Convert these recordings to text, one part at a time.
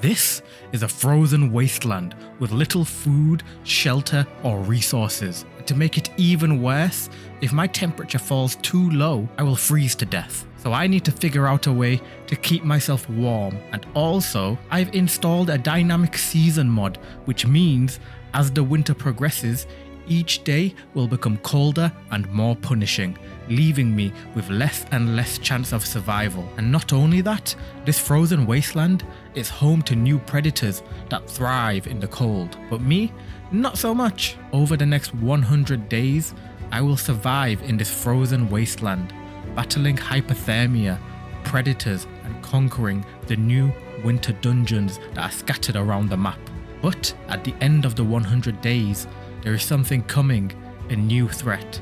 This is a frozen wasteland with little food, shelter, or resources. To make it even worse, if my temperature falls too low, I will freeze to death. So I need to figure out a way to keep myself warm. And also, I've installed a dynamic season mod, which means as the winter progresses, each day will become colder and more punishing, leaving me with less and less chance of survival. And not only that, this frozen wasteland is home to new predators that thrive in the cold. But me, not so much. Over the next 100 days, I will survive in this frozen wasteland, battling hypothermia, predators, and conquering the new winter dungeons that are scattered around the map. But at the end of the 100 days, there is something coming, a new threat.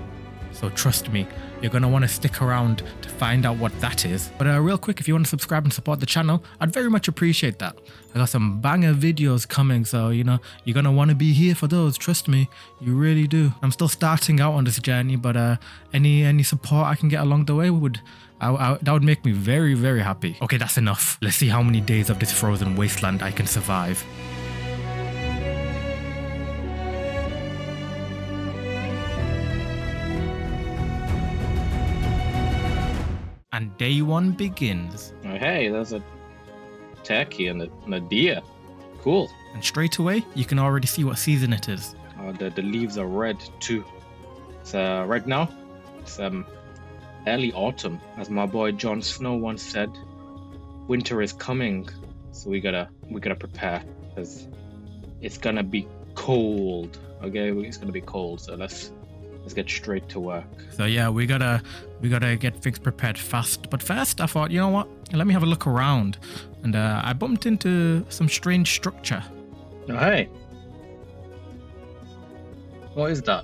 So trust me, you're going to want to stick around to find out what that is. But real quick, if you want to subscribe and support the channel, I'd very much appreciate that. I got some banger videos coming, so you're going to want to be here for those, trust me, you really do. I'm still starting out on this journey, but any support I can get along the way that would make me very, very happy. Okay, that's enough. Let's see how many days of this frozen wasteland I can survive. And day one begins. Oh, hey, there's a turkey and a deer. Cool. And straight away, you can already see what season it is. The leaves are red too. It's right now, it's early autumn, as my boy Jon Snow once said. Winter is coming, so we gotta prepare, because it's gonna be cold. Okay, it's gonna be cold, so let's get straight to work. So yeah, we gotta get things prepared fast. But first, I thought, you know what? Let me have a look around. And I bumped into some strange structure. Oh, hey. What is that?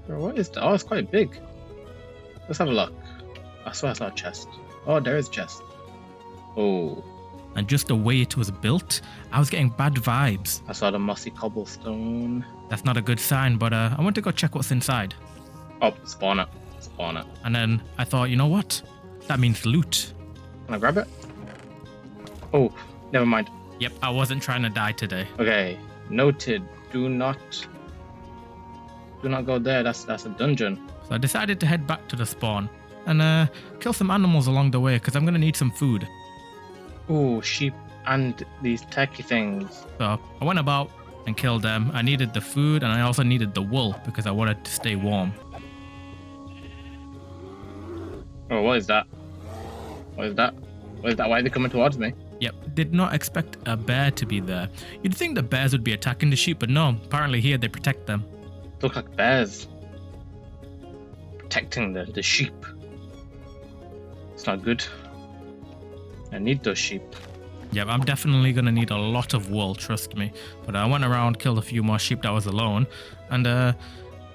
What is that? Oh, it's quite big. Let's have a look. I swear I saw a chest. Oh, there is a chest. Oh. And just the way it was built, I was getting bad vibes. I saw the mossy cobblestone. That's not a good sign, but I want to go check what's inside. Oh, spawner. Spawner. And then I thought, you know what? That means loot. Can I grab it? Oh, never mind. Yep, I wasn't trying to die today. Okay, noted. Do not go there. That's a dungeon. So I decided to head back to the spawn and kill some animals along the way, because I'm going to need some food. Oh, sheep and these turkey things. So I went about and killed them. I needed the food, and I also needed the wool because I wanted to stay warm. Oh, what is that? What is that? What is that? Why are they coming towards me? Yep, did not expect a bear to be there. You'd think the bears would be attacking the sheep, but no, apparently here they protect them. Look like bears. Protecting the sheep. It's not good. I need those sheep. Yeah, I'm definitely going to need a lot of wool, trust me. But I went around, killed a few more sheep that was alone, and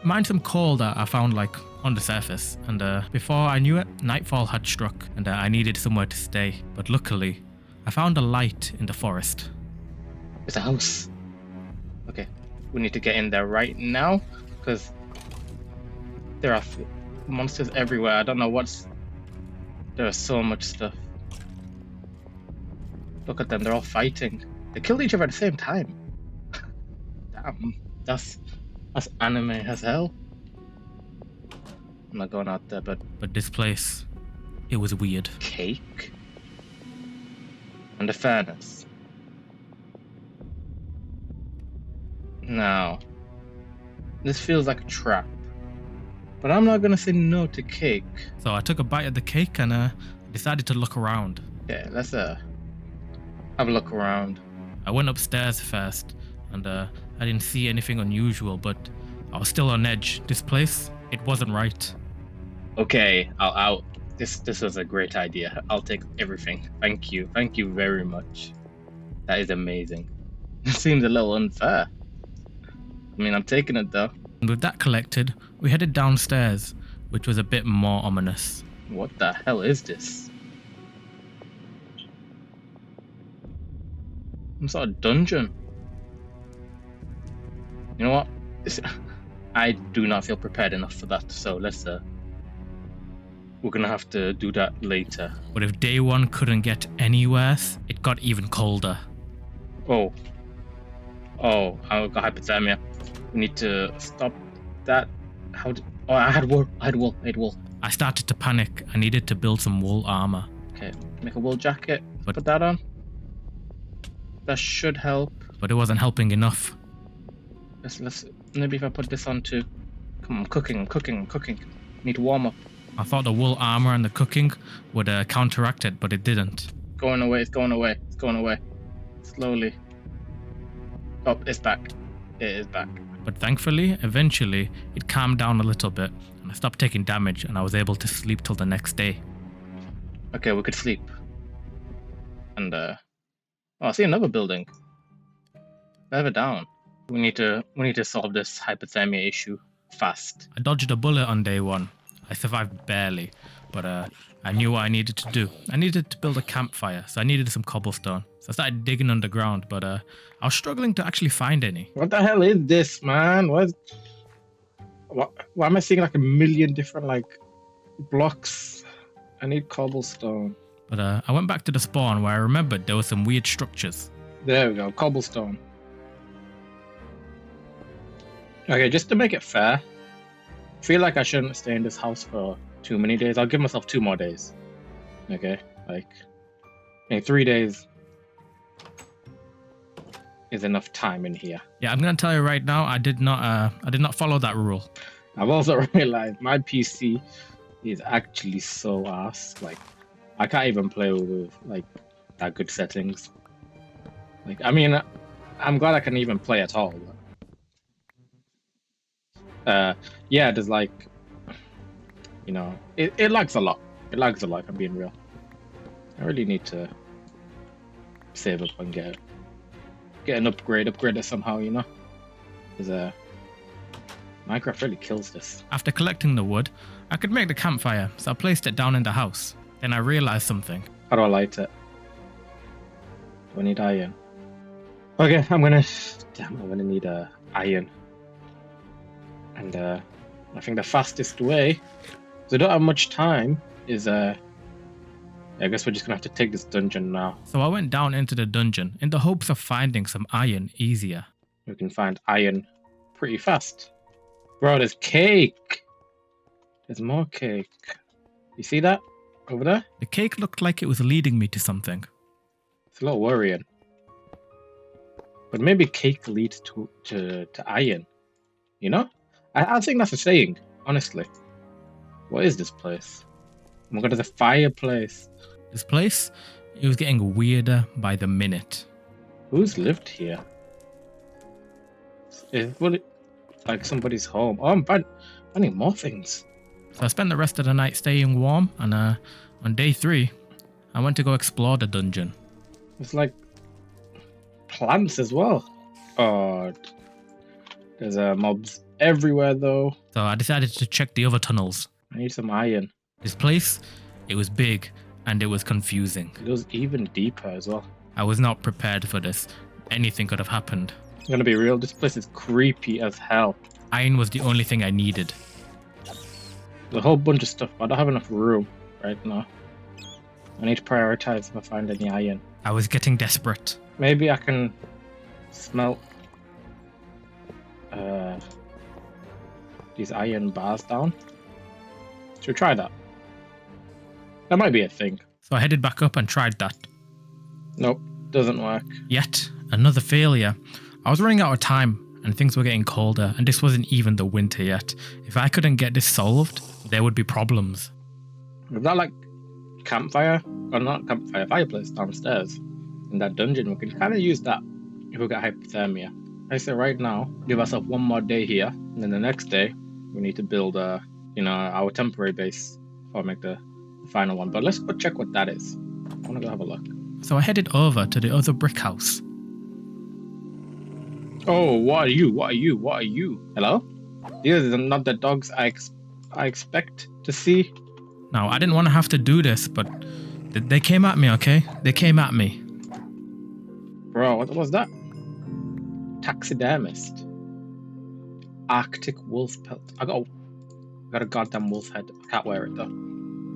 mined some coal that I found like on the surface. And before I knew it, nightfall had struck, and I needed somewhere to stay. But luckily, I found a light in the forest. It's a house. Okay, we need to get in there right now, because there are monsters everywhere. I don't know there's so much stuff. Look at them, they're all fighting. They killed each other at the same time. Damn, that's anime as hell. I'm not going out there, but this place, it was weird. Cake? And the furnace. Now, this feels like a trap. But I'm not gonna say no to cake. So I took a bite of the cake and decided to look around. Yeah, let's have a look around. I went upstairs first, and I didn't see anything unusual, but I was still on edge. This place, it wasn't right. Okay, this was a great idea. I'll take everything. Thank you very much. That is amazing. It seems a little unfair. I mean, I'm taking it though. And with that collected, we headed downstairs, which was a bit more ominous. What the hell is this? Some sort of dungeon. You know what? I do not feel prepared enough for that, so let's we're gonna have to do that later. But if day one couldn't get any worse, it got even colder. Oh, I got hypothermia. We need to stop that. Oh, I had wool. I started to panic. I needed to build some wool armor. Okay, make a wool jacket. But- Put that on. That should help. But it wasn't helping enough. Let's maybe if I put this on too. Come on, cooking. Need to warm up. I thought the wool armor and the cooking would counteract it, but it didn't. It's going away. Slowly. Oh, it's back. It is back. But thankfully, eventually, it calmed down a little bit, and I stopped taking damage, and I was able to sleep till the next day. Okay, we could sleep. And I see another building. Further down. We need to solve this hypothermia issue fast. I dodged a bullet on day one. I survived barely, but I knew what I needed to do. I needed to build a campfire, so I needed some cobblestone. So I started digging underground, but I was struggling to actually find any. What the hell is this, man? Why am I seeing like a million different like blocks? I need cobblestone. But I went back to the spawn where I remembered there were some weird structures. There we go, cobblestone. Okay, just to make it fair, I feel like I shouldn't stay in this house for too many days. I'll give myself 2 more days. Okay, like 3 days is enough time in here. Yeah, I'm gonna tell you right now, I did not follow that rule. I've also realized my PC is actually so ass. Like, I can't even play with like that good settings. Like, I mean, I'm glad I can even play at all. But, yeah, there's like, you know, it lags a lot. It lags a lot. I'm being real. I really need to save up and get an upgrade it somehow. You know, because Minecraft really kills this. After collecting the wood, I could make the campfire, so I placed it down in the house. Then I realized something. How do I light it? Do I need iron? Okay, I'm gonna need iron. And I think the fastest way, because I don't have much time, is I guess we're just gonna have to take this dungeon now. So I went down into the dungeon in the hopes of finding some iron easier. We can find iron pretty fast. Bro, there's cake! There's more cake. You see that? Over there? The cake looked like it was leading me to something. It's a little worrying. But maybe cake leads to iron. You know? I think that's a saying, honestly. What is this place? Oh my god, there's a fireplace. This place, it was getting weirder by the minute. Who's lived here? Is it like somebody's home? Oh, I'm finding more things. So I spent the rest of the night staying warm, and on day 3, I went to go explore the dungeon. It's like plants as well. Oh, there's mobs everywhere though. So I decided to check the other tunnels. I need some iron. This place, it was big and it was confusing. It goes even deeper as well. I was not prepared for this. Anything could have happened. I'm gonna be real, this place is creepy as hell. Iron was the only thing I needed. There's a whole bunch of stuff, but I don't have enough room right now. I need to prioritize if I find any iron. I was getting desperate. Maybe I can smelt these iron bars down. Should we try that? That might be a thing. So I headed back up and tried that. Nope, doesn't work. Yet another failure. I was running out of time and things were getting colder, and this wasn't even the winter yet. If I couldn't get this solved, there would be problems. Is that like campfire? Or not campfire, fireplace downstairs in that dungeon? We can kind of use that if we get hypothermia. I say right now, give ourselves 1 more day here, and then the next day we need to build our temporary base before I make the final one. But let's go check what that is. I want to go have a look. So I headed over to the other brick house. Oh, what are you? Hello? These are not the dogs I expect to see. Now, I didn't want to have to do this, but they came at me, okay? They came at me. Bro, what was that? Taxidermist. Arctic wolf pelt. I got a goddamn wolf head. I can't wear it though.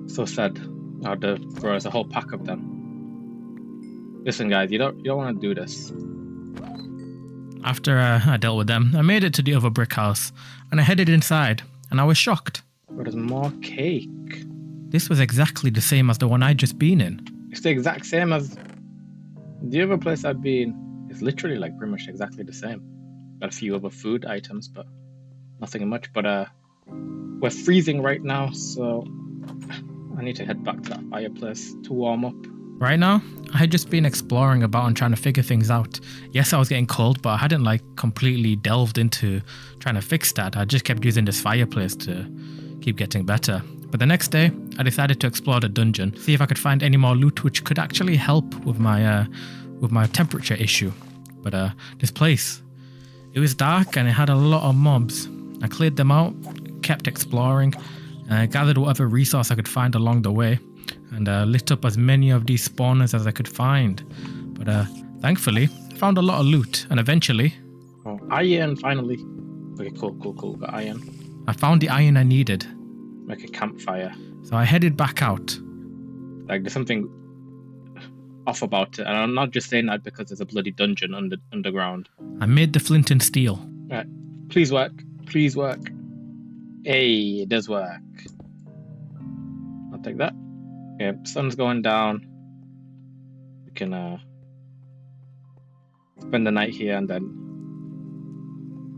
So sad. I had to throw us a whole pack of them. Listen, guys, you don't want to do this. After I dealt with them, I made it to the other brick house, and I headed inside, and I was shocked. But there's more cake. This was exactly the same as the one I'd just been in. It's the exact same as the other place I've been. It's literally like pretty much exactly the same. Got a few other food items, but nothing much. But we're freezing right now, so I need to head back to that fireplace to warm up. Right now, I had just been exploring about and trying to figure things out. Yes, I was getting cold, but I hadn't like completely delved into trying to fix that. I just kept using this fireplace to keep getting better. But the next day, I decided to explore the dungeon, see if I could find any more loot which could actually help with my temperature issue. But this place, it was dark and it had a lot of mobs. I cleared them out, kept exploring, and I gathered whatever resource I could find along the way, and lit up as many of these spawners as I could find. But thankfully, I found a lot of loot, and eventually... Oh, iron, finally. Okay, cool. Got iron. I found the iron I needed. Make a campfire. So I headed back out. Like, there's something off about it, and I'm not just saying that because there's a bloody dungeon underground. I made the flint and steel. Right, please work. Hey, it does work. I'll take that. Okay, sun's going down. We can spend the night here, and then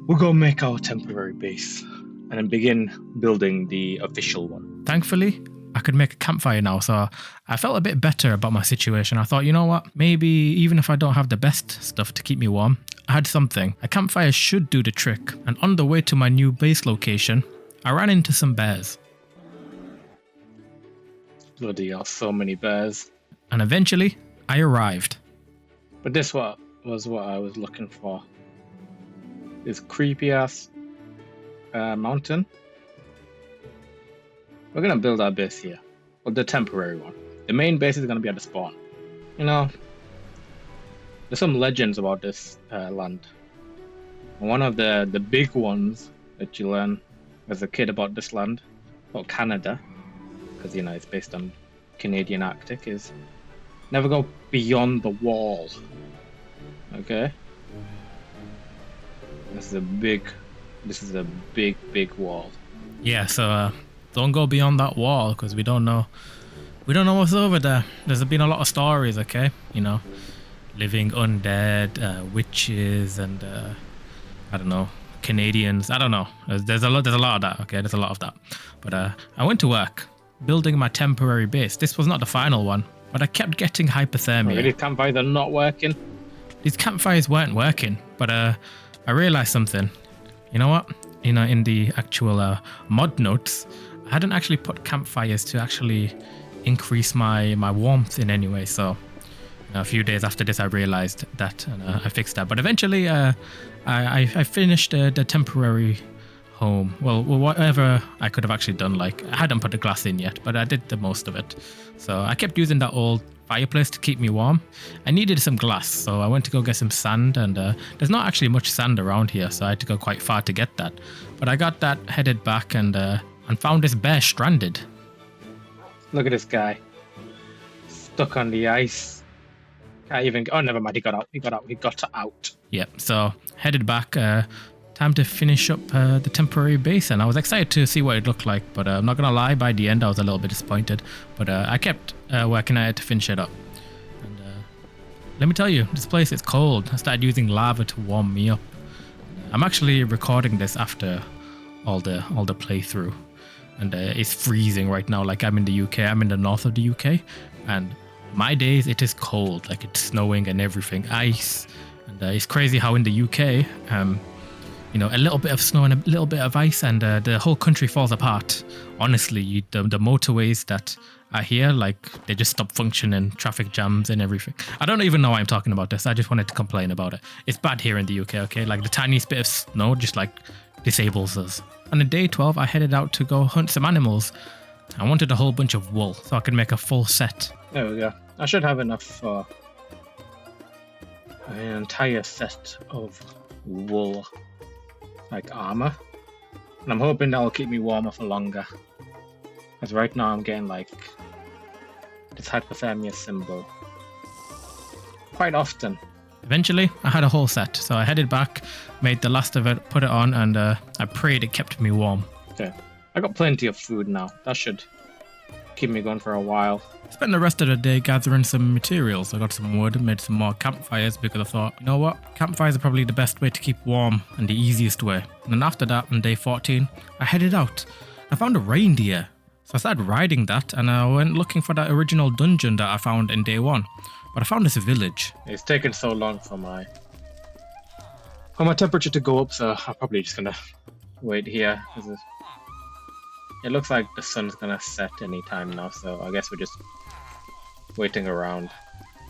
we'll go make our temporary base, and then begin building the official one. Thankfully, I could make a campfire now, so I felt a bit better about my situation. I thought, you know what, maybe even if I don't have the best stuff to keep me warm, I had something. A campfire should do the trick. And on the way to my new base location, I ran into some bears. Bloody hell, so many bears. And eventually, I arrived. But this was what I was looking for. This creepy ass mountain. We're gonna build our base here. Well, the temporary one. The main base is gonna be at the spawn. You know, there's some legends about this land. One of the big ones that you learn as a kid about this land, about Canada, because, you know, it's based on Canadian Arctic, is never go beyond the wall. Okay? This is a big wall. Yeah, so don't go beyond that wall, because we don't know what's over there. There's been a lot of stories, okay? You know, living undead, witches, and I don't know, Canadians. I don't know. There's a lot of that. Okay, there's a lot of that. But I went to work building my temporary base. This was not the final one, but I kept getting hypothermia. Really, campfires are not working. These campfires weren't working, but I realized something. You know what? You know, in the actual mod notes, I hadn't actually put campfires to actually increase my warmth in any way. So a few days after this, I realized that, and I fixed that. But eventually, I finished the temporary home. Well, whatever I could have actually done. Like, I hadn't put the glass in yet, but I did the most of it. So I kept using that old fireplace to keep me warm. I needed some glass, so I went to go get some sand, and there's not actually much sand around here, so I had to go quite far to get that. But I got that, headed back, and found this bear stranded. Look at this guy. Stuck on the ice. Can't even... Oh, never mind. He got out. Yep, so headed back. Time to finish up the temporary base, and I was excited to see what it looked like, but I'm not going to lie, by the end I was a little bit disappointed. But I kept working at it to finish it up. And let me tell you, this place is cold. I started using lava to warm me up. I'm actually recording this after all the playthrough. And it's freezing right now. Like, I'm in the UK. I'm in the north of the UK, and my days it is cold. Like, it's snowing and everything, ice, and it's crazy how in the UK, you know, a little bit of snow and a little bit of ice, and the whole country falls apart. Honestly, the motorways that are here, like, they just stop functioning, traffic jams and everything. I don't even know why I'm talking about this. I just wanted to complain about it. It's bad here in the UK. Okay, like, the tiniest bit of snow just like disables us. On the day 12, I headed out to go hunt some animals. I wanted a whole bunch of wool so I could make a full set. There we go. I should have enough for an entire set of wool, like armor. And I'm hoping that'll keep me warmer for longer. Because right now I'm getting like this hypothermia symbol quite often. Eventually, I had a whole set, so I headed back, made the last of it, put it on, and I prayed it kept me warm. Okay, I got plenty of food now. That should keep me going for a while. Spent the rest of the day gathering some materials. I got some wood, made some more campfires because I thought, you know what? Campfires are probably the best way to keep warm and the easiest way. And then after that, on day 14, I headed out. I found a reindeer. So I started riding that and I went looking for that original dungeon that I found in day 1. But I found this village. It's taken so long for my temperature to go up, so I'm probably just gonna wait here. It looks like the sun's gonna set any time now, so I guess we're just waiting around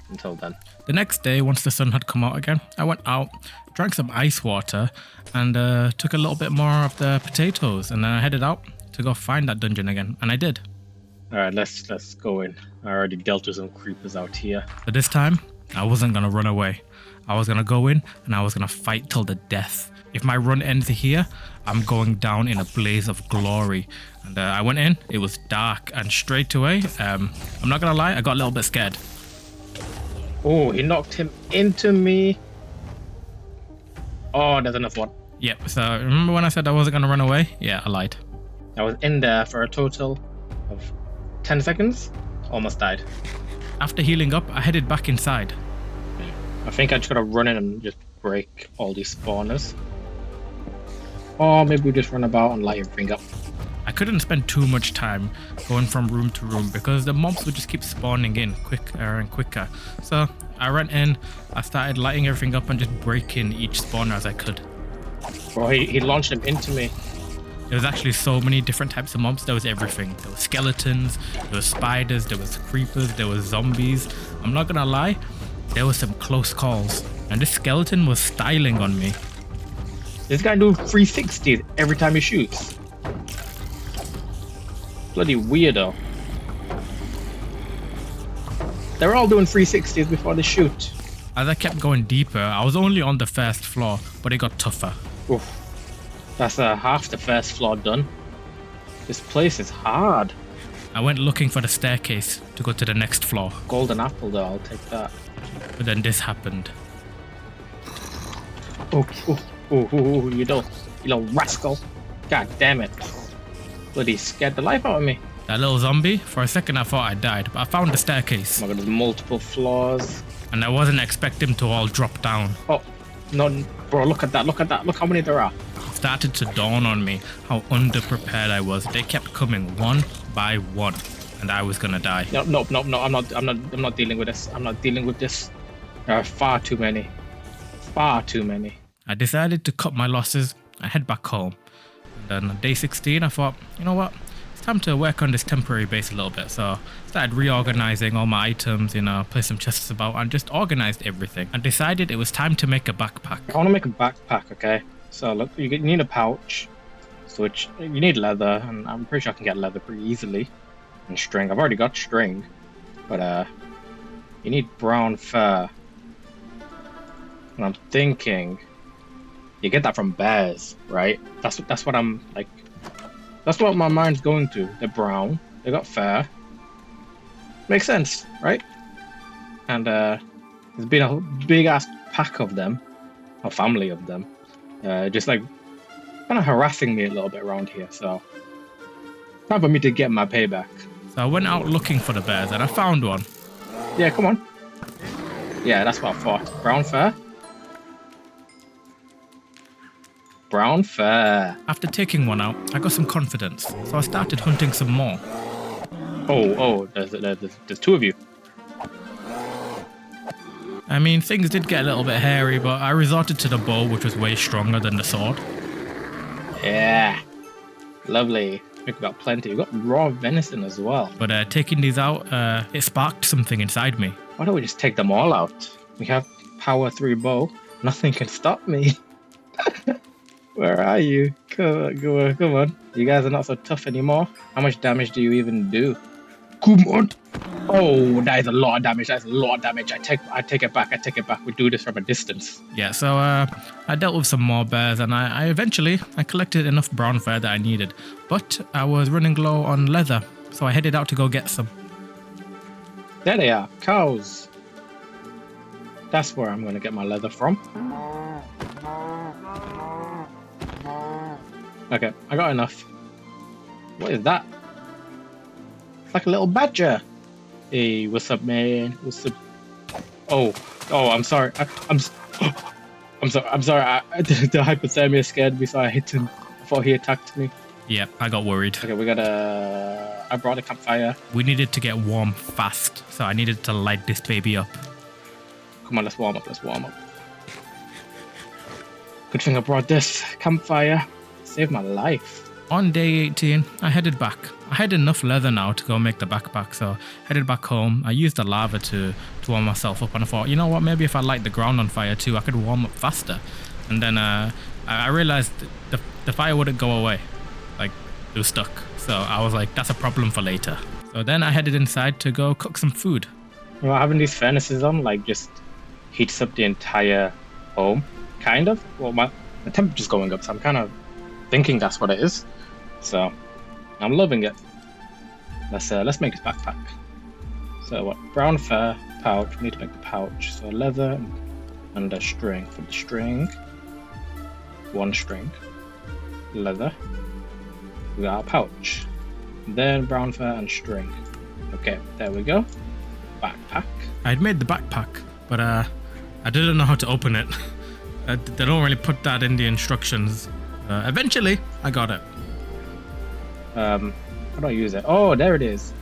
until then. The next day, once the sun had come out again, I went out, drank some ice water, and took a little bit more of the potatoes, and then I headed out to go find that dungeon again, and I did. Alright, let's go in. I already dealt with some creepers out here. But this time, I wasn't gonna run away. I was gonna go in, and I was gonna fight till the death. If my run ends here, I'm going down in a blaze of glory. And I went in, it was dark, and straight away, I'm not gonna lie, I got a little bit scared. Oh, he knocked him into me. Oh, there's another one. Yep, so remember when I said I wasn't gonna run away? Yeah, I lied. I was in there for a total of 10 seconds. Almost died. After healing up, I headed back inside. I think I just gotta run in and just break all these spawners. Or maybe we just run about and light everything up. I couldn't spend too much time going from room to room because the mobs would just keep spawning in quicker and quicker. So I ran in, I started lighting everything up and just breaking each spawner as I could. Bro, he launched them into me. There was actually so many different types of mobs. There was everything. There was skeletons, there was spiders, there was creepers, there was zombies. I'm not gonna lie, there was some close calls. And this skeleton was styling on me. This guy do 360s every time he shoots. Bloody weirdo. They're all doing 360s before they shoot. As I kept going deeper, I was only on the first floor, but it got tougher. Oof. That's half the first floor done. This place is hard. I went looking for the staircase to go to the next floor. Golden apple though, I'll take that. But then this happened. Oh, you little rascal. God damn it. Bloody scared the life out of me. That little zombie, for a second I thought I died, but I found the staircase. Oh my god, there's multiple floors. And I wasn't expecting them to all drop down. Oh, no, bro, look at that, look how many there are. It started to dawn on me how underprepared I was. They kept coming one by one, and I was gonna die. No, I'm not dealing with this. I'm not dealing with this. There are far too many. Far too many. I decided to cut my losses and head back home. And then on day 16, I thought, you know what? It's time to work on this temporary base a little bit. So I started reorganizing all my items, placed some chests about and just organized everything. And decided it was time to make a backpack. I want to make a backpack, okay? So look, you need a pouch, which you need leather, and I'm pretty sure I can get leather pretty easily. And string. I've already got string, but you need brown fur. And I'm thinking you get that from bears, right? That's what I'm like. That's what my mind's going to. They're brown. They got fur. Makes sense, right? And there's been a big ass pack of them, a family of them, just like kind of harassing me a little bit around here. So time for me to get my payback. So I went out looking for the bears and I found one. Yeah, come on. Yeah, that's what I thought. Brown fur. Brown fur. After taking one out, I got some confidence, so I started hunting some more. Oh, there's two of you. I mean, things did get a little bit hairy, but I resorted to the bow, which was way stronger than the sword. Yeah, lovely. We've got plenty. We've got raw venison as well. But taking these out, it sparked something inside me. Why don't we just take them all out? We have power 3 bow. Nothing can stop me. Where are you? Come on. You guys are not so tough anymore. How much damage do you even do? Come on. Oh, that is a lot of damage. That's a lot of damage. I take it back. I take it back. We do this from a distance. Yeah, so I dealt with some more bears, and I eventually collected enough brown fur that I needed. But I was running low on leather, so I headed out to go get some. There they are, cows. That's where I'm going to get my leather from. Okay, I got enough. What is that? It's like a little badger. Hey, what's up, man? What's up? Oh, I'm sorry. I'm sorry. The hypothermia scared me, so I hit him. I thought he attacked me. Yeah, I got worried. Okay, we gotta... I brought a campfire. We needed to get warm fast, so I needed to light this baby up. Come on, let's warm up. Good thing I brought this campfire. Saved my life. On day 18, I headed back. I had enough leather now to go make the backpack, so headed back home. I used the lava to warm myself up, and I thought, you know what, maybe if I light the ground on fire too, I could warm up faster. And then I realized the fire wouldn't go away. Like, it was stuck. So I was like, that's a problem for later. So then I headed inside to go cook some food. You know, having these furnaces on, like, just heats up the entire home, kind of. Well, my temperature's going up, so I'm kind of thinking that's what it is. So I'm loving it. Let's make this backpack. So what? Brown fur pouch. We need to make the pouch. So leather and a string. For the string, one string, leather. We got our pouch. Then brown fur and string. Okay, there we go. Backpack. I'd made the backpack, but I didn't know how to open it. They don't really put that in the instructions. Eventually, I got it. How do I use it? Oh, there it is.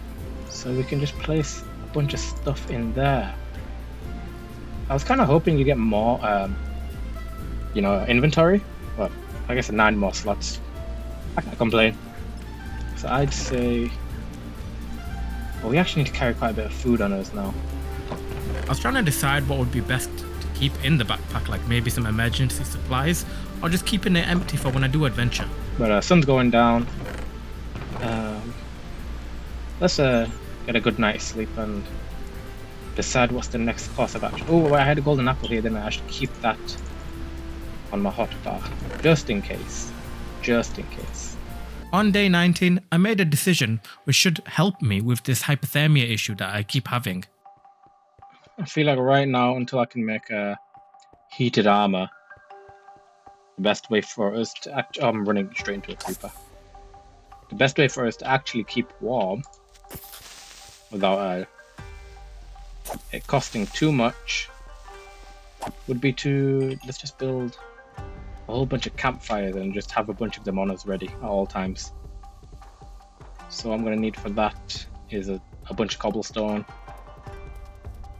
So we can just place a bunch of stuff in there. I was kind of hoping you get more, inventory, but I guess 9 more slots. I can't complain. So I'd say, well, we actually need to carry quite a bit of food on us now. I was trying to decide what would be best to keep in the backpack, like maybe some emergency supplies, or just keeping it empty for when I do adventure. But sun's going down. Let's get a good night's sleep and decide what's the next course of action. Oh, I had a golden apple here, then I should keep that on my hotbar, just in case. On day 19, I made a decision which should help me with this hypothermia issue that I keep having. I feel like right now, until I can make a heated armor, the best way for us to I'm running straight into a creeper. The best way for us to actually keep warm without it costing too much would be to, let's just build a whole bunch of campfires and just have a bunch of them on us ready at all times. So what I'm going to need for that is a bunch of cobblestone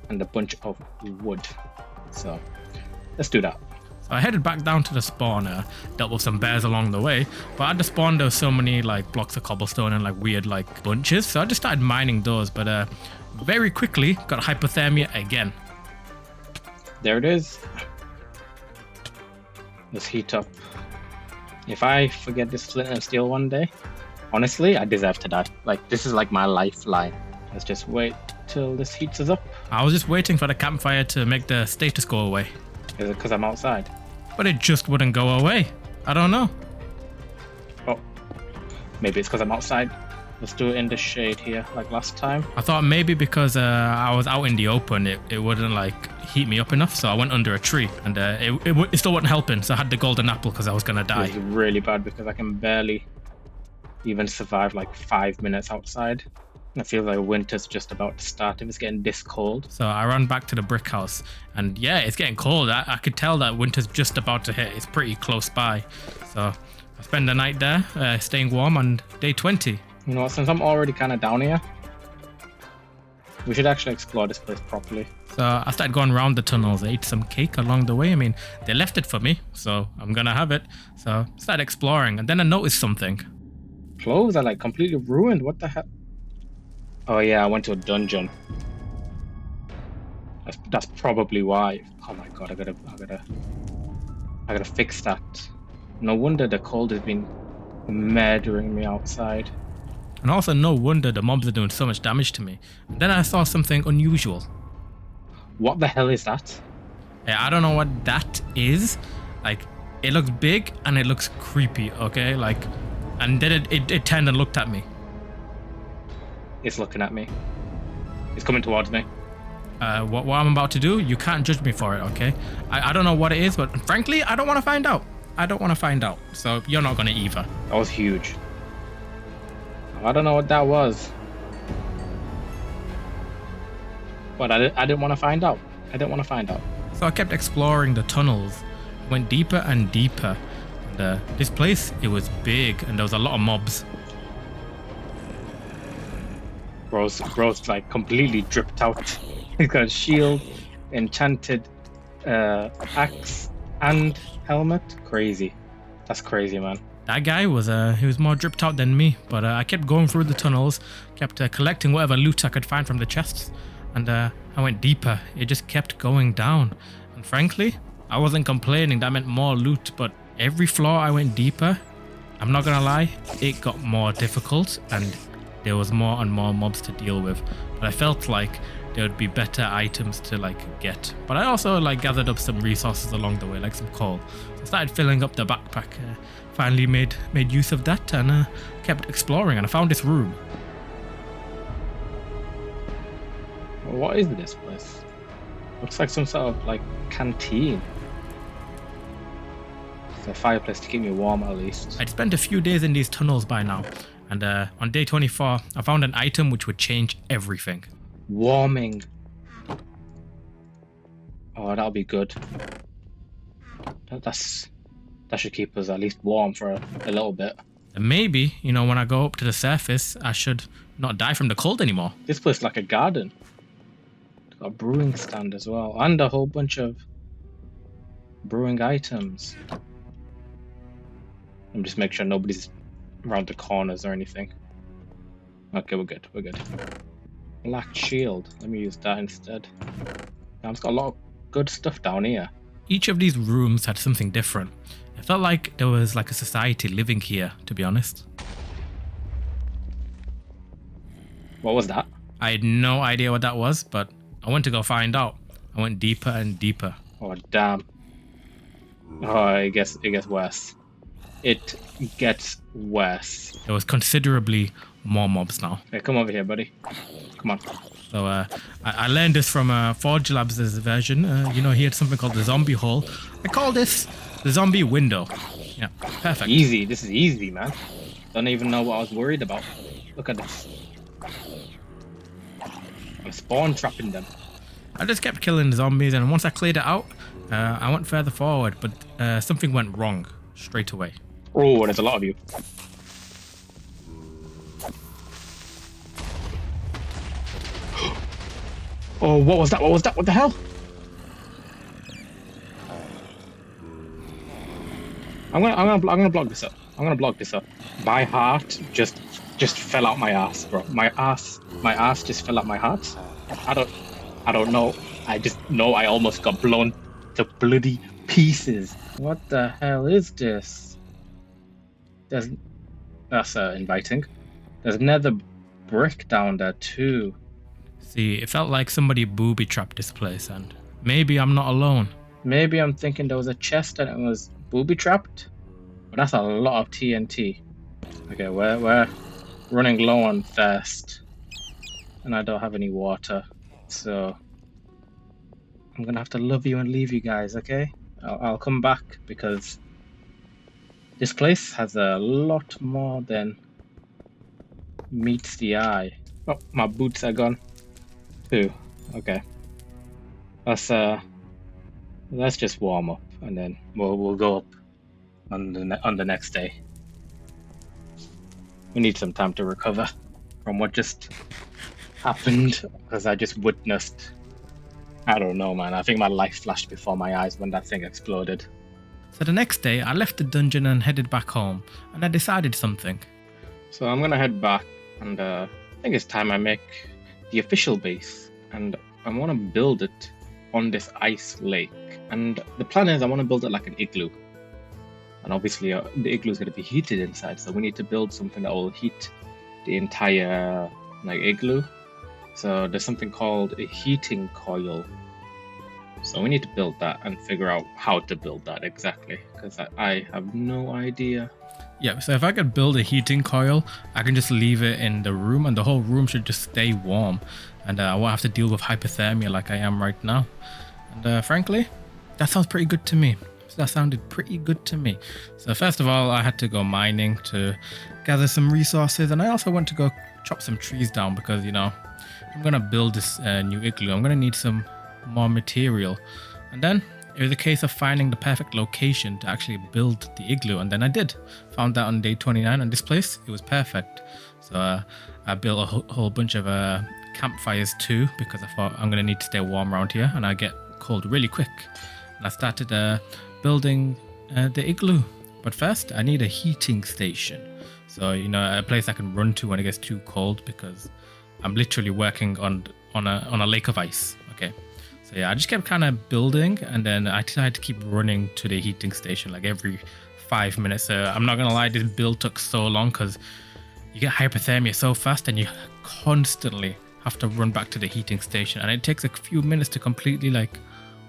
and a bunch of wood. So let's do that. So I headed back down to the spawner, dealt with some bears along the way, but at the spawn there was so many like blocks of cobblestone and like weird like bunches, so I just started mining those, but very quickly got hypothermia again. There it is. Let's heat up. If I forget this flint and steel one day, honestly, I deserve to die. Like, this is like my lifeline. Let's just wait till this heats us up. I was just waiting for the campfire to make the status go away. Is it because I'm outside? But it just wouldn't go away. I don't know. Oh, maybe it's because I'm outside. Let's do it in the shade here, like last time. I thought maybe because I was out in the open, it wouldn't like heat me up enough, so I went under a tree, and it still wasn't helping, so I had the golden apple because I was gonna die. It's really bad because I can barely even survive like 5 minutes outside. I feel like winter's just about to start if it's getting this cold. So I ran back to the brick house, and yeah, it's getting cold. I could tell that winter's just about to hit. It's pretty close by. So I spend the night there, staying warm on day 20. You know what, since I'm already kind of down here, we should actually explore this place properly. So I started going around the tunnels. I ate some cake along the way. I mean, they left it for me, so I'm gonna have it. So I started exploring, and then I noticed something. Clothes are like completely ruined. What the hell? Oh yeah, I went to a dungeon. That's probably why. Oh my god, I gotta fix that. No wonder the cold has been murdering me outside. And also, no wonder the mobs are doing so much damage to me. And then I saw something unusual. What the hell is that? I don't know what that is. Like, it looks big and it looks creepy, okay? Like, and then it turned and looked at me. It's looking at me. It's coming towards me. What I'm about to do, you can't judge me for it, okay? I don't know what it is, but frankly, I don't want to find out. I don't want to find out. So you're not going to either. That was huge. I don't know what that was. But I didn't want to find out. I didn't want to find out. So I kept exploring the tunnels. Went deeper and deeper. And this place, it was big and there was a lot of mobs. Bro's like completely dripped out. He's got a shield, enchanted axe, and helmet. Crazy. That's crazy, man. That guy was he was more dripped out than me, but I kept going through the tunnels, kept collecting whatever loot I could find from the chests, and I went deeper. It just kept going down, and frankly, I wasn't complaining. That meant more loot, but every floor I went deeper, I'm not gonna lie, it got more difficult, and there was more and more mobs to deal with. But I felt like there would be better items to like get. But I also like gathered up some resources along the way, like some coal. So I started filling up the backpack. Finally made use of that and kept exploring, and I found this room. What is this place? Looks like some sort of like canteen. It's a fireplace to keep me warm at least. I'd spent a few days in these tunnels by now, and on day 24, I found an item which would change everything. Warming. Oh, that'll be good. That should keep us at least warm for a little bit. And maybe, you know, when I go up to the surface, I should not die from the cold anymore. This place is like a garden. It's got a brewing stand as well, and a whole bunch of brewing items. Let me just make sure nobody's around the corners or anything. Okay, we're good. We're good. Black shield. Let me use that instead. Now, it's got a lot of good stuff down here. Each of these rooms had something different. It felt like there was like a society living here, to be honest. What was that? I had no idea what that was, but I went to go find out. I went deeper and deeper. Oh, damn. Oh, it gets worse. It gets worse. There was considerably more mobs now. Hey, come over here, buddy. Come on. So I learned this from Forgelabs' version. You know, he had something called the zombie hole. I call this the zombie window. Yeah, perfect. Easy. This is easy, man. Don't even know what I was worried about. Look at this. I'm spawn trapping them. I just kept killing the zombies, and once I cleared it out, I went further forward, but something went wrong straight away. Oh, there's a lot of you. Oh, what was that? What was that? What the hell? I'm gonna block this up. I'm gonna block this up. My heart just fell out my ass, bro. My ass just fell out my heart. I don't know. I just know I almost got blown to bloody pieces. What the hell is this? That's inviting. There's another brick down there too. See, it felt like somebody booby-trapped this place, and maybe I'm not alone. Maybe I'm thinking there was a chest and it was booby-trapped, but that's a lot of TNT. Okay, we're running low on thirst, and I don't have any water, so I'm gonna have to love you and leave you guys, okay? I'll come back because this place has a lot more than meets the eye. Oh, my boots are gone. Ooh, okay. Let's just warm up, and then we'll go up on the next day. We need some time to recover from what just happened, because I just witnessed. I don't know, man. I think my life flashed before my eyes when that thing exploded. So the next day, I left the dungeon and headed back home, and I decided something. So I'm gonna head back, and I think it's time I make the official base, and I want to build it on this ice lake. And the plan is I want to build it like an igloo, and obviously the igloo is going to be heated inside, so we need to build something that will heat the entire like igloo. So there's something called a heating coil. So we need to build that and figure out how to build that exactly, because I have no idea. Yeah, so if I could build a heating coil, I can just leave it in the room and the whole room should just stay warm. And I won't have to deal with hypothermia like I am right now. And frankly, that sounds pretty good to me. That sounded pretty good to me. So first of all, I had to go mining to gather some resources. And I also went to go chop some trees down because, you know, I'm going to build this new igloo. I'm going to need some more material. And then it was a case of finding the perfect location to actually build the igloo. And then I did. Found that on day 29 on this place. It was perfect. So I built a whole bunch of campfires too, because I thought I'm going to need to stay warm around here and I get cold really quick. And I started building the igloo. But first, I need a heating station. So, you know, a place I can run to when it gets too cold, because I'm literally working on a lake of ice. Okay. So yeah, I just kept kind of building, and then I decided to keep running to the heating station like every 5 minutes. I'm not going to lie, this build took so long because you get hypothermia so fast and you constantly have to run back to the heating station. And it takes a few minutes to completely like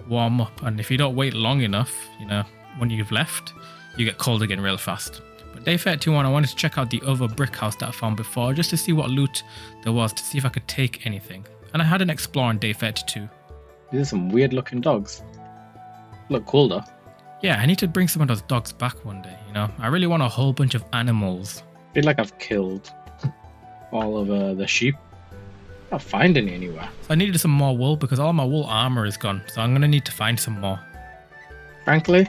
warm up, and if you don't wait long enough, you know, when you've left, you get cold again real fast. But day 31, I wanted to check out the other brick house that I found before, just to see what loot there was, to see if I could take anything. And I had an explore on day 32. These are some weird looking dogs. Look cool though. Yeah, I need to bring some of those dogs back one day, you know. I really want a whole bunch of animals. I feel like I've killed all of the sheep. I can't find any anywhere. So I needed some more wool because all my wool armor is gone. So I'm going to need to find some more. Frankly,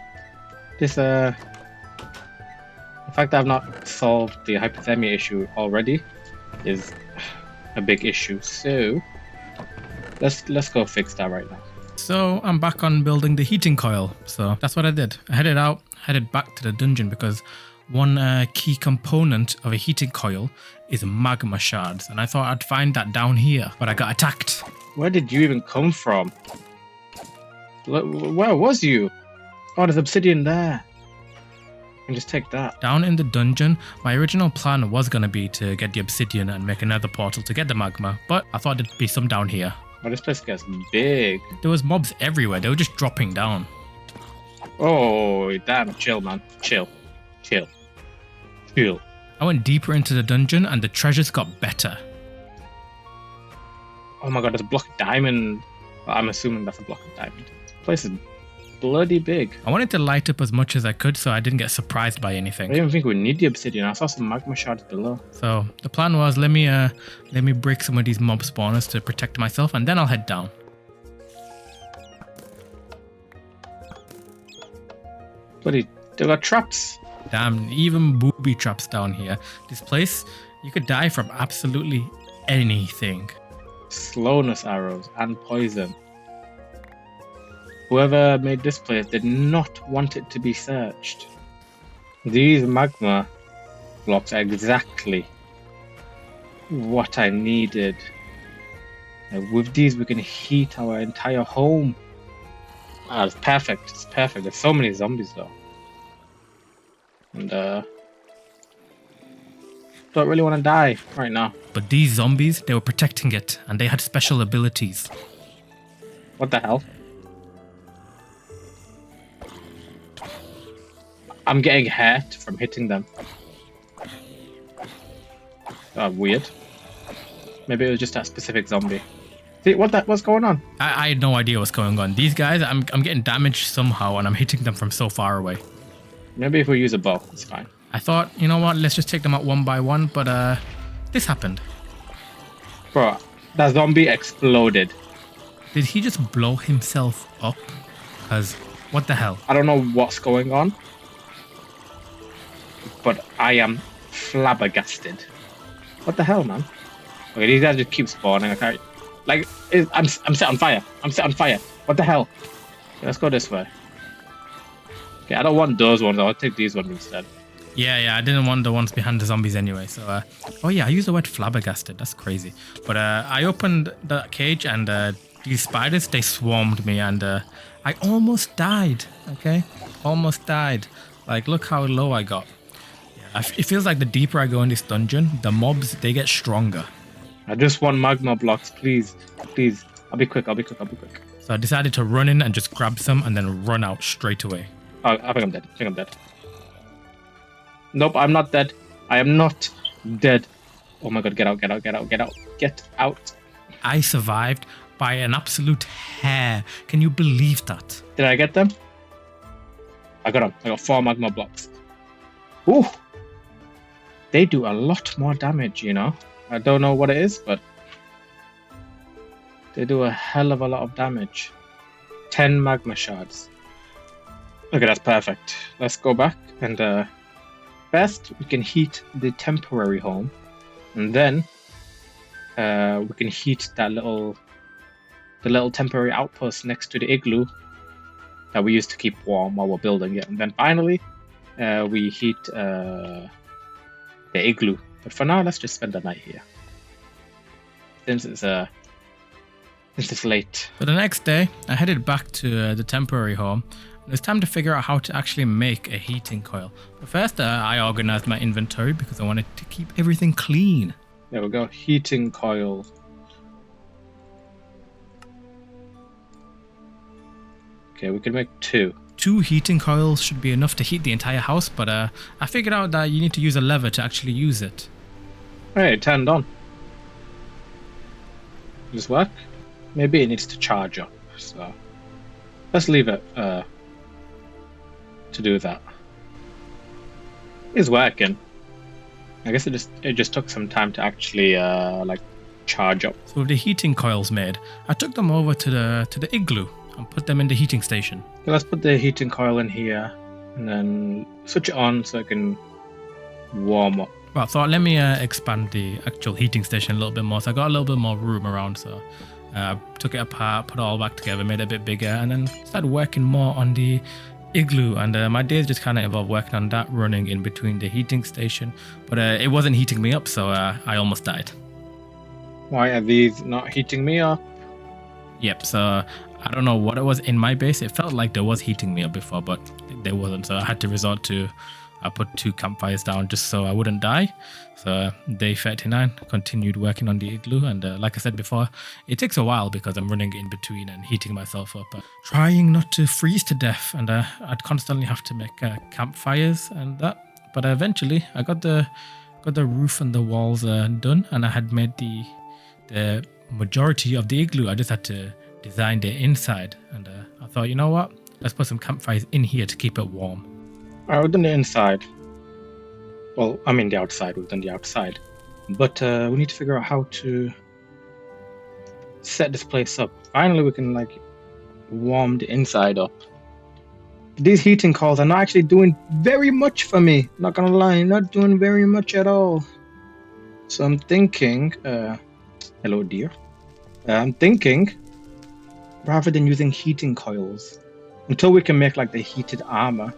this the fact that I've not solved the hypothermia issue already is a big issue. So let's go fix that right now. So I'm back on building the heating coil. So that's what I did. I headed back to the dungeon because one key component of a heating coil is magma shards, and I thought I'd find that down here, but I got attacked. Where did you even come from? Where was you? Oh, there's obsidian there. I can just take that. Down in the dungeon, my original plan was going to be to get the obsidian and make another portal to get the magma, but I thought there'd be some down here. Oh, this place gets big. There was mobs everywhere. They were just dropping down. Oh, damn. Chill, man. Chill. I went deeper into the dungeon and the treasures got better. Oh my god, there's a block of diamond. I'm assuming that's a block of diamond. This place is bloody big. I wanted to light up as much as I could so I didn't get surprised by anything. I didn't even think we need the obsidian. I saw some magma shards below. So the plan was let me break some of these mob spawners to protect myself, and then I'll head down. Bloody, they got traps. Damn, even booby traps down here. This place, you could die from absolutely anything. Slowness arrows and poison. Whoever made this place did not want it to be searched. These magma blocks are exactly what I needed. And with these, we can heat our entire home. Ah, it's perfect. It's perfect. There's so many zombies though. And don't really want to die right now. But these zombies, they were protecting it, and they had special abilities. What the hell? I'm getting hurt from hitting them. Weird. Maybe it was just that specific zombie. See, what's going on? I had no idea what's going on. These guys, I'm getting damaged somehow, and I'm hitting them from so far away. Maybe if we use a bow, it's fine. I thought, you know what, let's just take them out one by one, but this happened. Bro, that zombie exploded. Did he just blow himself up? Because, what the hell? I don't know what's going on, but I am flabbergasted. What the hell, man? Okay, these guys just keep spawning. I can't... Like, I'm set on fire. I'm set on fire. What the hell? Okay, let's go this way. Okay, I don't want those ones. I'll take these ones instead. Yeah, I didn't want the ones behind the zombies anyway. So, oh yeah, I used the word flabbergasted. That's crazy. But I opened the cage and these spiders, they swarmed me and I almost died. Okay, almost died. Like, look how low I got. Yeah, It feels like the deeper I go in this dungeon, the mobs, they get stronger. I just want magma blocks, please. Please. I'll be quick. So I decided to run in and just grab some and then run out straight away. Oh, I think I'm dead. Nope, I'm not dead. I am not dead. Oh my god, get out. I survived by an absolute hair. Can you believe that? Did I get them? I got them. I got 4 magma blocks. Ooh. They do a lot more damage, you know? I don't know what it is, but they do a hell of a lot of damage. 10 magma shards. Okay, that's perfect. Let's go back and first we can heat the temporary home, and then we can heat the little temporary outpost next to the igloo that we used to keep warm while we're building it. And then finally we heat the igloo. But for now, let's just spend the night here, since it's late. So the next day, I headed back to the temporary home. It was time to figure out how to actually make a heating coil. But first, I organized my inventory because I wanted to keep everything clean. There we go, heating coil. Okay, we can make 2. 2 heating coils should be enough to heat the entire house, but I figured out that you need to use a lever to actually use it. Hey, it turned on. Does this work? Maybe it needs to charge up, so let's leave it to do that. It's working. I guess it just took some time to actually like charge up. So with the heating coils made, I took them over to the igloo and put them in the heating station. Okay, let's put the heating coil in here and then switch it on so it can warm up. Well, I thought let me expand the actual heating station a little bit more. So I got a little bit more room around, so I took it apart, put it all back together, made it a bit bigger, and then started working more on the igloo. And my days just kind of involved working on that, running in between the heating station. But it wasn't heating me up, so I almost died. Why are these not heating me up? Yep, so I don't know what it was in my base. It felt like there was heating me up before, but there wasn't. So I had to resort to, I put 2 campfires down just so I wouldn't die. So day 39, continued working on the igloo. And like I said before, it takes a while because I'm running in between and heating myself up. Trying not to freeze to death. And I'd constantly have to make campfires and that. But eventually I got the roof and the walls done. And I had made the majority of the igloo. I just had to design the inside. And I thought, you know what? Let's put some campfires in here to keep it warm. Alright, we've done the inside. Well, I mean the outside. We've done the outside. But we need to figure out how to set this place up. Finally, we can like warm the inside up. These heating coils are not actually doing very much for me. Not gonna lie, not doing very much at all. So I'm thinking, hello dear. I'm thinking, rather than using heating coils, until we can make like the heated armor,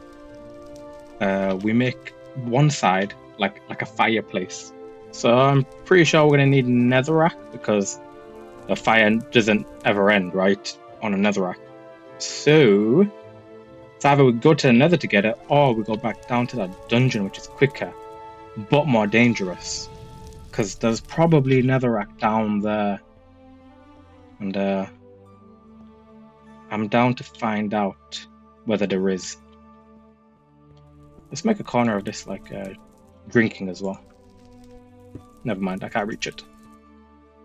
we make one side like a fireplace. So I'm pretty sure we're gonna need netherrack because the fire doesn't ever end, right? On a netherrack. So it's either we go to the nether to get it, or we go back down to that dungeon, which is quicker but more dangerous. Because there's probably netherrack down there, and I'm down to find out whether there is. Let's make a corner of this like drinking as well. Never mind, I can't reach it.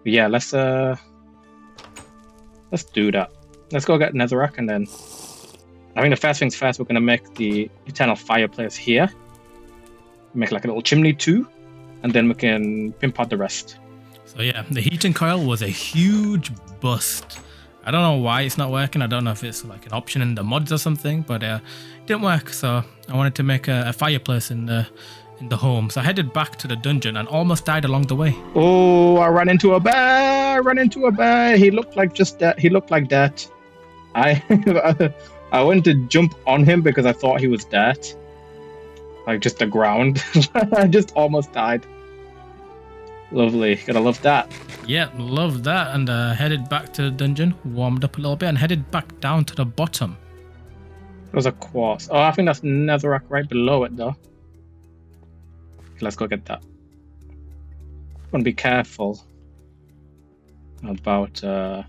But yeah, let's do that. Let's go get netherrack, and then I think the first things first, we're gonna make the eternal fireplace here. Make like a little chimney too, and then we can pimp out the rest. So yeah, the heating coil was a huge bust. I don't know why it's not working. I don't know if it's like an option in the mods or something, but it didn't work. So I wanted to make a fireplace in the home. So I headed back to the dungeon and almost died along the way. Oh, I ran into a bear. He looked like just that. He looked like that. I went to jump on him because I thought he was dead. Like just the ground. I just almost died. Lovely, gotta love that. Yeah, love that. And headed back to the dungeon, warmed up a little bit, and headed back down to the bottom. There's a quartz. Oh, I think that's netherrack right below it though. let's go get that. Want to be careful about kind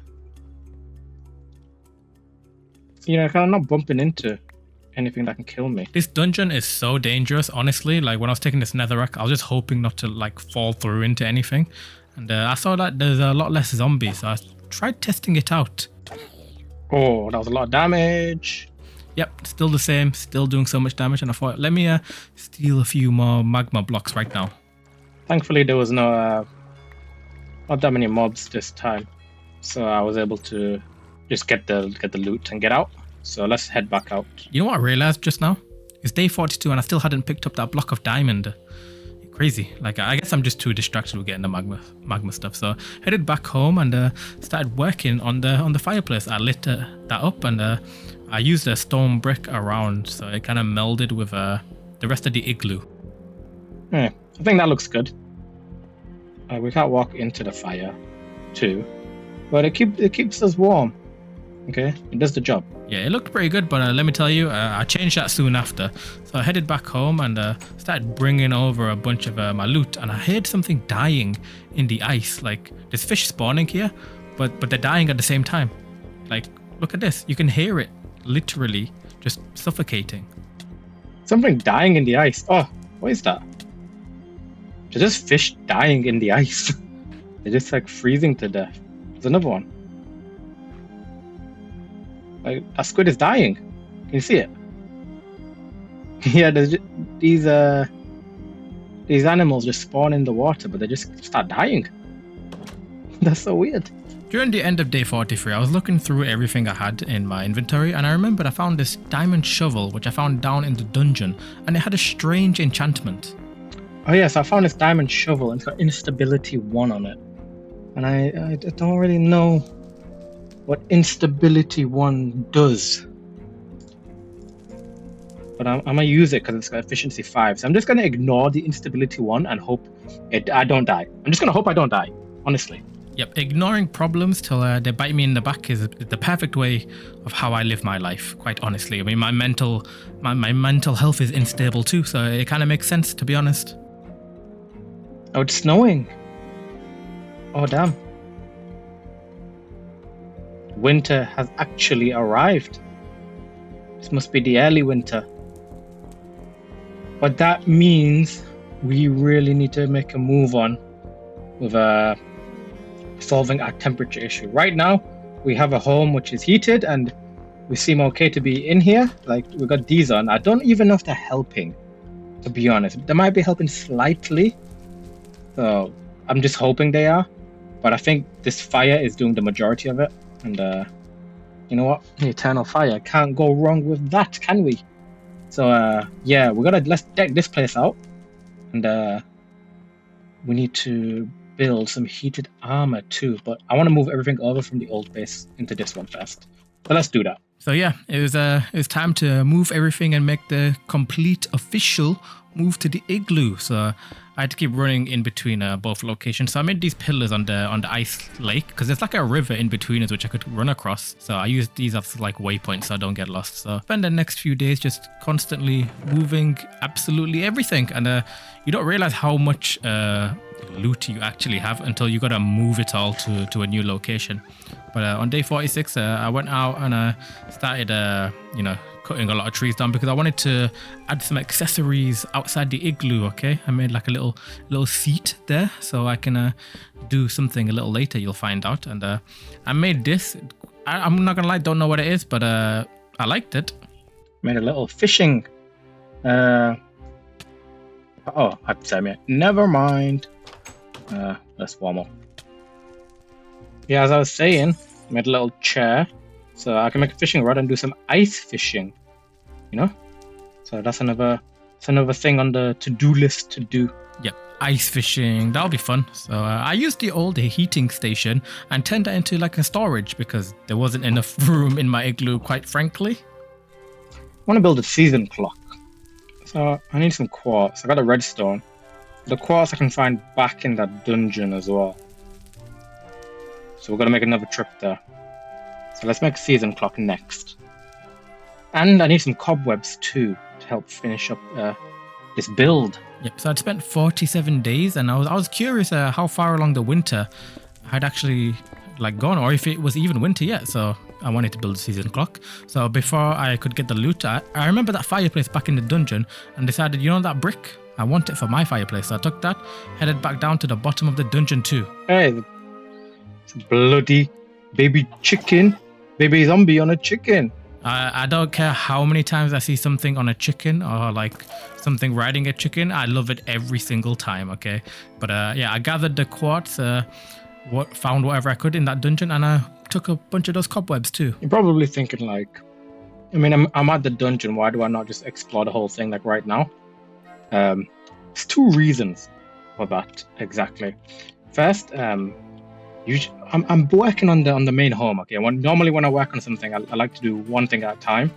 of not bumping into anything that can kill me. This dungeon is so dangerous, honestly. Like when I was taking this netherrack, I was just hoping not to like fall through into anything. And I saw that there's a lot less zombies, so I tried testing it out. Oh, that was a lot of damage. Yep, still the same, still doing so much damage. And I thought, let me steal a few more magma blocks right now. Thankfully, there was not that many mobs this time, so I was able to just get the loot and get out. So let's head back out. You know what I realized just now? It's day 42 and I still hadn't picked up that block of diamond. Crazy. Like, I guess I'm just too distracted with getting the magma stuff. So headed back home and started working on the fireplace. I lit that up and I used a stone brick around, so it kind of melded with the rest of the igloo. I think that looks good. We can't walk into the fire too, but it keeps us warm. Okay, it does the job. Yeah, it looked pretty good, but let me tell you, I changed that soon after. So I headed back home and started bringing over a bunch of my loot, and I heard something dying in the ice. Like, there's fish spawning here, but they're dying at the same time. Like, look at this. You can hear it literally just suffocating. Something dying in the ice. Oh, what is that? There's just fish dying in the ice. They're just like freezing to death. There's another one. Like, that squid is dying. Can you see it? Yeah, there's these animals just spawn in the water, but they just start dying. That's so weird. During the end of day 43, I was looking through everything I had in my inventory, and I remembered I found this diamond shovel, which I found down in the dungeon, and it had a strange enchantment. Oh yes, I found this diamond shovel, and it's got instability 1 on it. And I don't really know what instability 1 does, but I'm gonna use it because it's got efficiency 5. So I'm just gonna ignore the instability 1 and hope I don't die. I'm just gonna hope I don't die, honestly. Yep, ignoring problems till they bite me in the back is the perfect way of how I live my life, quite honestly. I mean, my mental health is unstable too, so it kind of makes sense, to be honest. Oh, it's snowing. Oh damn. Winter has actually arrived. This must be the early winter. But that means we really need to make a move on with solving our temperature issue. Right now, we have a home which is heated and we seem okay to be in here. Like, we got these on. I don't even know if they're helping, to be honest. They might be helping slightly. So I'm just hoping they are. But I think this fire is doing the majority of it. And you know what? The eternal fire. Can't go wrong with that, can we? So yeah, let's deck this place out. And we need to build some heated armor too. But I want to move everything over from the old base into this one first. So let's do that. So yeah, it was time to move everything and make the complete official move to the igloo. So I had to keep running in between both locations. So I made these pillars on the ice lake because there's like a river in between us which I could run across. So I used these as like waypoints so I don't get lost. So spend the next few days just constantly moving absolutely everything. And you don't realize how much loot you actually have until you gotta move it all to a new location. But on day 46, I went out and started, cutting a lot of trees down because I wanted to add some accessories outside the igloo. Okay, I made like a little seat there so I can do something a little later. You'll find out. And I made this. I'm not gonna lie, don't know what it is, but I liked it. Made a little fishing. Hypothermia. Never mind. Let's warm up. Yeah, as I was saying, made a little chair so I can make a fishing rod and do some ice fishing. You know, so that's another thing on the to-do list to do. Yep, ice fishing. That'll be fun. So I used the old heating station and turned that into like a storage because there wasn't enough room in my igloo, quite frankly. I want to build a season clock. So I need some quartz. I got a redstone. The quartz I can find back in that dungeon as well. So we're going to make another trip there. So let's make a season clock next. And I need some cobwebs too to help finish up this build. Yep. So I'd spent 47 days, and I was curious how far along the winter I'd actually like gone, or if it was even winter yet. So I wanted to build a season clock. So before I could get the loot, I remember that fireplace back in the dungeon, and decided, you know, that brick, I want it for my fireplace. So I took that, headed back down to the bottom of the dungeon too. Hey, it's bloody baby chicken, baby zombie on a chicken. I don't care how many times I see something on a chicken or like something riding a chicken. I love it every single time, okay? But yeah, I gathered the quartz, found whatever I could in that dungeon, and I took a bunch of those cobwebs too. You're probably thinking like, I mean, I'm at the dungeon. Why do I not just explore the whole thing like right now? There's two reasons for that exactly. First, I'm working on the main home. Okay, normally when I work on something, I like to do one thing at a time,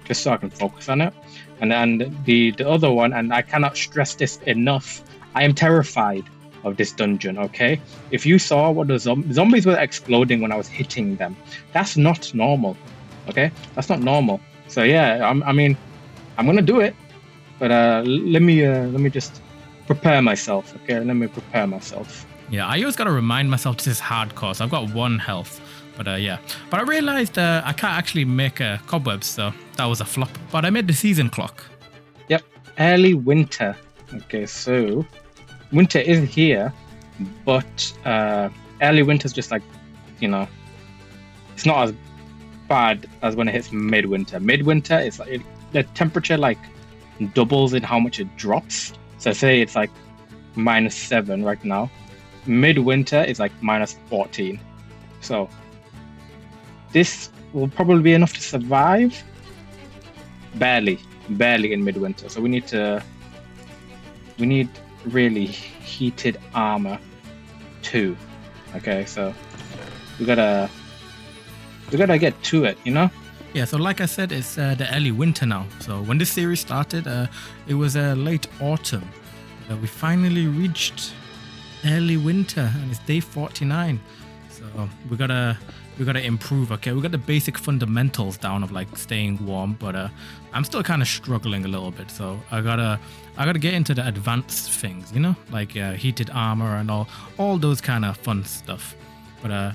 just so I can focus on it. And then the other one, and I cannot stress this enough, I am terrified of this dungeon. Okay, if you saw what the zombies were exploding when I was hitting them, that's not normal. Okay, that's not normal. So yeah, I mean, I'm gonna do it, but let me just prepare myself. Okay, let me prepare myself. Yeah, I always got to remind myself this is hardcore, so I've got 1 health. But yeah, but I realized I can't actually make cobwebs, so that was a flop. But I made the season clock. Yep, early winter. Okay, so winter is here, but early winter's just like, you know, it's not as bad as when it hits midwinter. Midwinter is like the temperature like doubles in how much it drops. So say it's like -7 right now. Midwinter is like -14. So this will probably be enough to survive. Barely in midwinter. So we need really heated armor too. Okay, so we gotta get to it, you know? Yeah, so like I said, it's the early winter now. So when this series started, it was late autumn. We finally reached early winter, and it's day 49. So we gotta improve. Okay, we got the basic fundamentals down of like staying warm, but I'm still kind of struggling a little bit. So I gotta get into the advanced things, you know, like heated armor and all those kind of fun stuff. But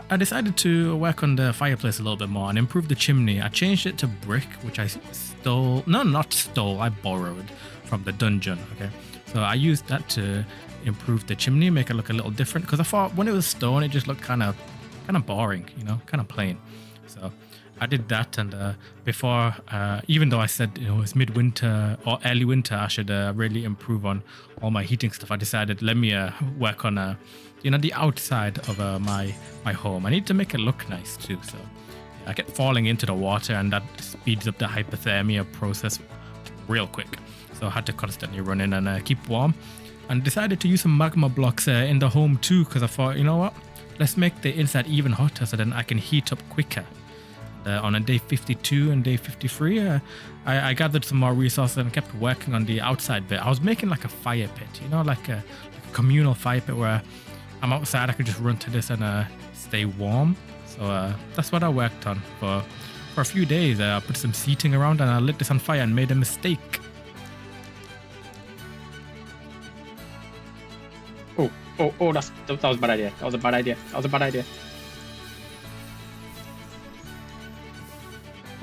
I decided to work on the fireplace a little bit more and improve the chimney. I changed it to brick, which I I borrowed from the dungeon. Okay, so I used that to improve the chimney, make it look a little different, because I thought when it was stone, it just looked kind of boring, you know, kind of plain. So I did that, and before, even though I said, you know, it's midwinter or early winter, I should really improve on all my heating stuff. I decided, let me work on you know, the outside of my home. I need to make it look nice too. So I kept falling into the water, and that speeds up the hypothermia process real quick. So I had to constantly run in and keep warm. And decided to use some magma blocks in the home too, because I thought, you know what, let's make the inside even hotter so then I can heat up quicker. On a day 52 and day 53, I gathered some more resources and kept working on the outside bit. I was making like a fire pit, you know, like a communal fire pit where I'm outside, I could just run to this and stay warm. So that's what I worked on for a few days. I put some seating around and I lit this on fire and made a mistake. Oh, that was a bad idea. That was a bad idea.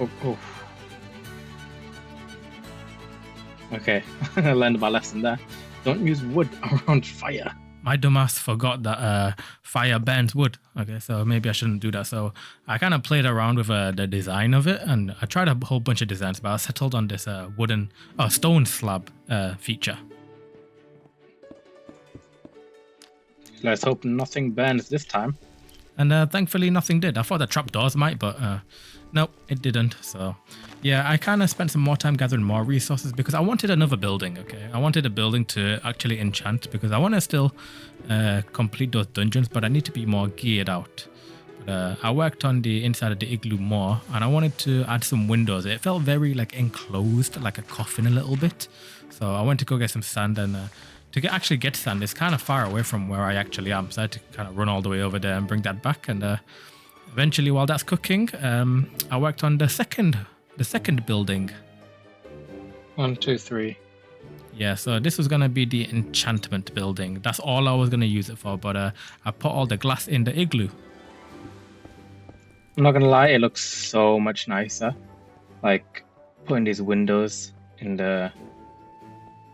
Oh. Okay, I learned my lesson there. Don't use wood around fire. My dumbass forgot that fire burns wood. Okay, so maybe I shouldn't do that. So I kind of played around with the design of it, and I tried a whole bunch of designs, but I settled on this stone slab feature. Let's hope nothing burns this time. And thankfully nothing did. I thought the trapdoors might, but nope, it didn't. So yeah, I kind of spent some more time gathering more resources because I wanted another building, okay? I wanted a building to actually enchant because I want to still complete those dungeons, but I need to be more geared out. But I worked on the inside of the igloo more, and I wanted to add some windows. It felt very like enclosed, like a coffin a little bit. So I went to go get some sand, and to actually get sand, it's kind of far away from where I actually am. So I had to kind of run all the way over there and bring that back. And eventually, while that's cooking, I worked on the second building. 1, 2, 3. Yeah, so this was gonna be the enchantment building. That's all I was gonna use it for, but I put all the glass in the igloo. I'm not gonna lie, it looks so much nicer. Like putting these windows in the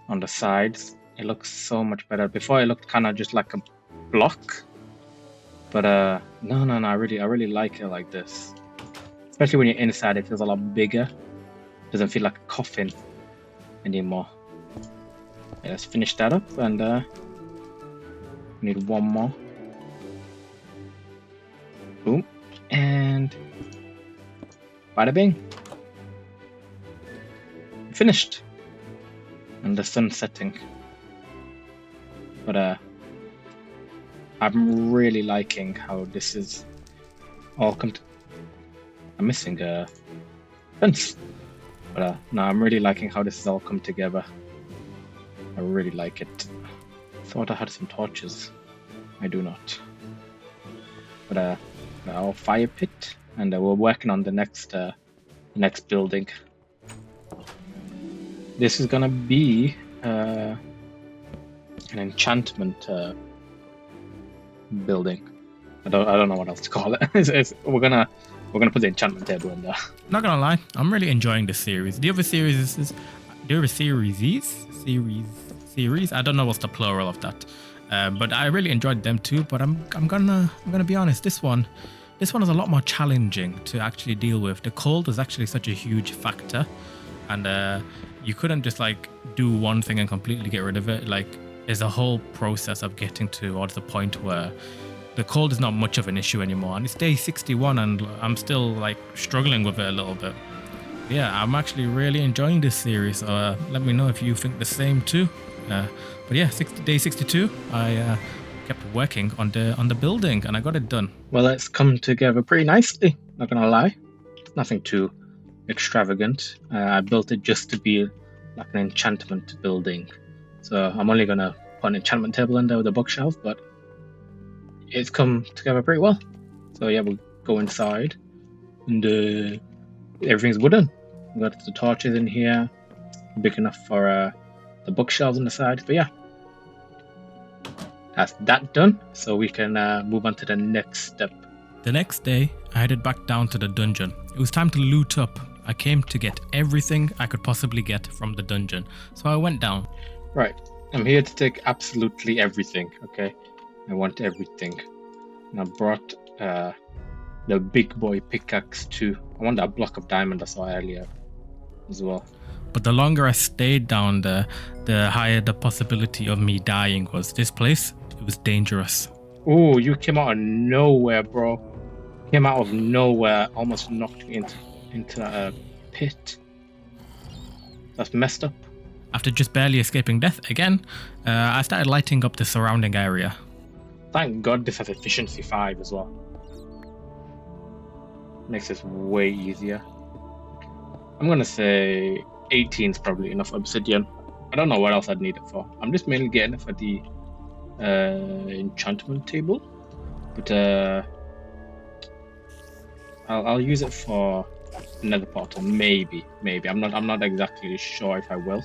on the sides, it looks so much better. Before it looked kind of just like a block, but no, I really like it like this. Especially when you're inside, it feels a lot bigger. Doesn't feel like a coffin anymore. Yeah, let's finish that up, and need one more. Boom, and bada bing. Finished. And the sun setting. But I'm really liking how this is all come to. I'm missing a fence. But no, I'm really liking how this has all come together. I really like it. Thought I had some torches. I do not. But our fire pit, and we're working on the next building. This is gonna be an enchantment building. I don't know what else to call it. We're gonna put the enchantment table in there. Not gonna lie, I'm really enjoying this series. The other series is series. I don't know what's the plural of that, but I really enjoyed them too. But I'm gonna be honest. This one is a lot more challenging to actually deal with. The cold was actually such a huge factor, and you couldn't just like do one thing and completely get rid of it. Like, there's a whole process of getting towards the point where the cold is not much of an issue anymore. And it's day 61 and I'm still like struggling with it a little bit. Yeah, I'm actually really enjoying this series. So let me know if you think the same too. But yeah, day 62, I kept working on the building and I got it done. Well, it's come together pretty nicely, not gonna lie. Nothing too extravagant. I built it just to be like an enchantment building. So I'm only gonna put an enchantment table in there with a bookshelf, but it's come together pretty well. So yeah, we'll go inside and everything's wooden. We've got the torches in here, big enough for the bookshelves on the side. But yeah, that's that done. So we can move on to the next step. The next day, I headed back down to the dungeon. It was time to loot up. I came to get everything I could possibly get from the dungeon. So I went down. Right, I'm here to take absolutely everything, okay? I want everything. And I brought the big boy pickaxe too. I want that block of diamond I saw earlier as well. But the longer I stayed down there, the higher the possibility of me dying was. This place, it was dangerous. Oh, you came out of nowhere, bro. Came out of nowhere, almost knocked me into a pit. That's messed up. After just barely escaping death again, I started lighting up the surrounding area. Thank God this has efficiency 5 as well. Makes this way easier. I'm gonna say 18 is probably enough obsidian. I don't know what else I'd need it for. I'm just mainly getting it for the enchantment table, but I'll use it for another portal. Maybe. I'm not exactly sure if I will.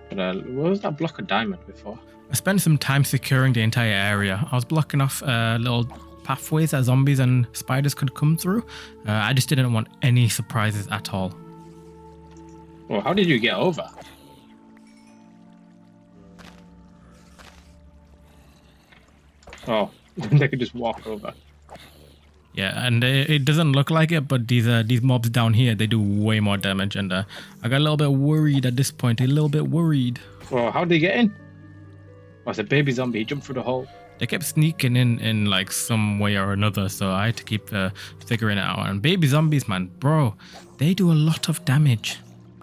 But what was that block of diamond before? I spent some time securing the entire area. I was blocking off little pathways that zombies and spiders could come through. I just didn't want any surprises at all. Well, how did you get over? Oh, they could just walk over. Yeah, and it doesn't look like it, but these mobs down here, they do way more damage, and I got a little bit worried at this point. A little bit worried. Oh, how did they get in? Oh, it's a baby zombie. He jumped through the hole. They kept sneaking in like some way or another, so I had to keep figuring it out. And baby zombies, man, bro, they do a lot of damage.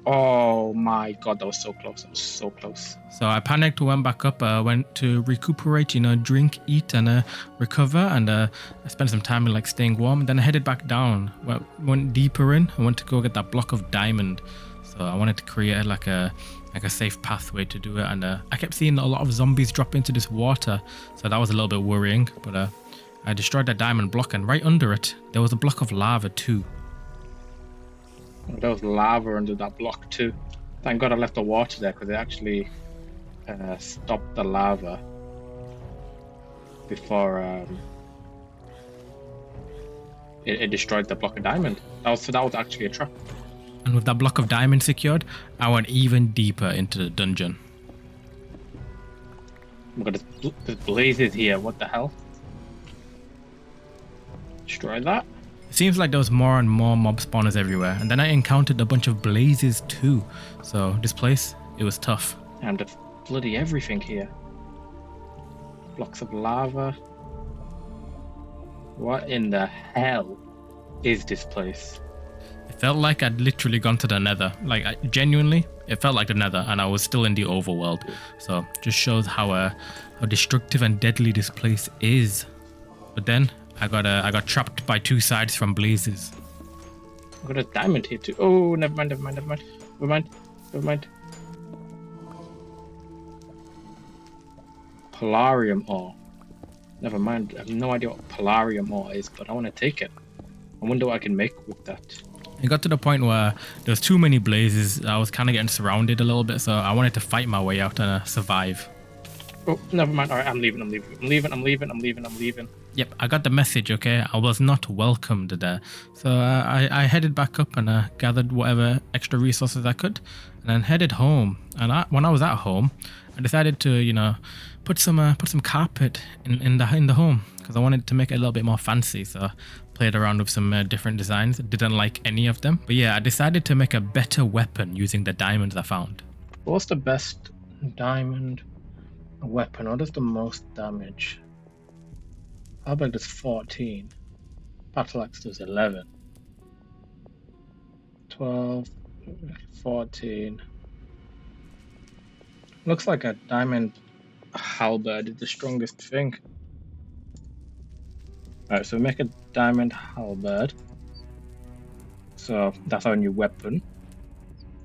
Oh my God, that was so close. That was so close. So I panicked, went back up, went to recuperate, drink, eat, and recover. And I spent some time like staying warm. And then I headed back down, went deeper in. I went to go get that block of diamond. So I wanted to create like a safe pathway to do it. And I kept seeing a lot of zombies drop into this water. So that was a little bit worrying. But I destroyed that diamond block, and right under it, there was a block of lava too. There was lava under that block too. Thank God I left the water there because it actually stopped the lava before it destroyed the block of diamond. So that was actually a trap. And with that block of diamond secured, I went even deeper into the dungeon. Oh my God, there's blazes here. What the hell? Destroy that. It seems like there was more and more mob spawners everywhere, and then I encountered a bunch of blazes too. So this place, it was tough. And there's bloody everything here. Blocks of lava. What in the hell is this place? It felt like I'd literally gone to the nether. Like, genuinely, it felt like the nether, and I was still in the overworld. So, just shows how destructive and deadly this place is. But then, I got trapped by two sides from blazes. I've got a diamond here too. Oh, never mind. Polarium ore. Never mind. I have no idea what polarium ore is, but I want to take it. I wonder what I can make with that. It got to the point where there was too many blazes. I was kind of getting surrounded a little bit, so I wanted to fight my way out and survive. Oh, never mind. All right, I'm leaving. Yep, I got the message, okay? I was not welcomed there. So I headed back up and gathered whatever extra resources I could, and then headed home. And when I was at home, I decided to, put some carpet in the home because I wanted to make it a little bit more fancy. So I played around with some different designs. Didn't like any of them, but yeah, I decided to make a better weapon using the diamonds I found. What's the best diamond weapon? What does the most damage? Halberd does 14. Battle axe does 11. 12, 14. Looks like a diamond halberd is the strongest thing. Alright, so make a diamond halberd. So that's our new weapon.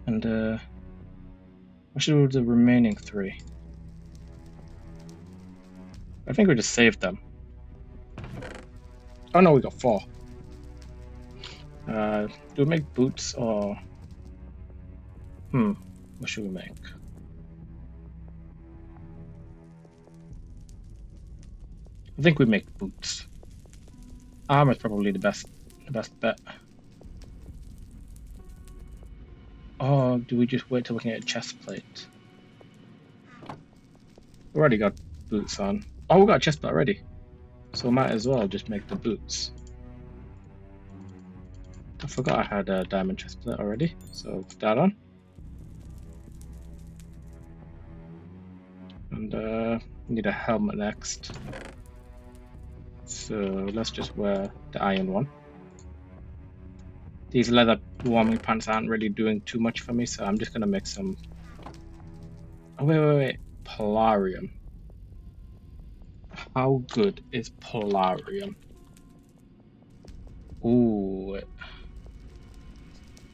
And what should we do with the remaining 3? I think we just saved them. Oh no, we got 4. Do we make boots or... what should we make? I think we make boots. Armor is probably the best bet. Or do we just wait till we can get a chest plate? We already got boots on. Oh, we got a chest plate already. So we might as well just make the boots. I forgot I had a diamond chest plate already, so put that on. And need a helmet next. So let's just wear the iron one. These leather warming pants aren't really doing too much for me, so I'm just gonna make some... Oh, wait. Polarium. How good is polarium? Ooh.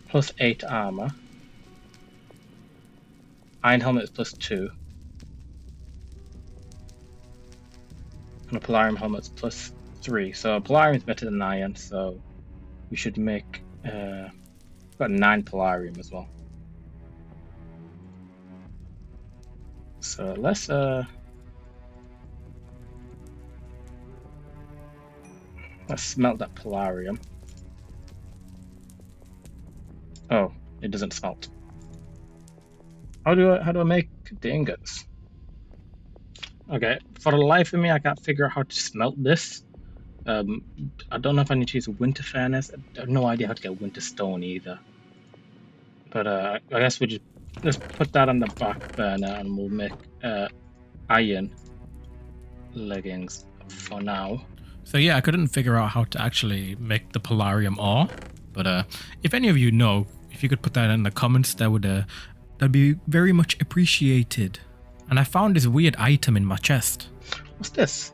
Plus 8 armor. Iron helmet is plus 2. And a polarium helmet's plus 3. So polarium is better than iron, so we should make got 9 polarium as well. So let's smelt that polarium. Oh, it doesn't smelt. How do I make the ingots? Okay, for the life of me, I can't figure out how to smelt this. I don't know if I need to use a winter furnace. I have no idea how to get winter stone either. But I guess let's put that on the back burner and we'll make iron leggings for now. So yeah, I couldn't figure out how to actually make the polarium ore. But if any of you know, if you could put that in the comments, that'd be very much appreciated. And I found this weird item in my chest. What's this?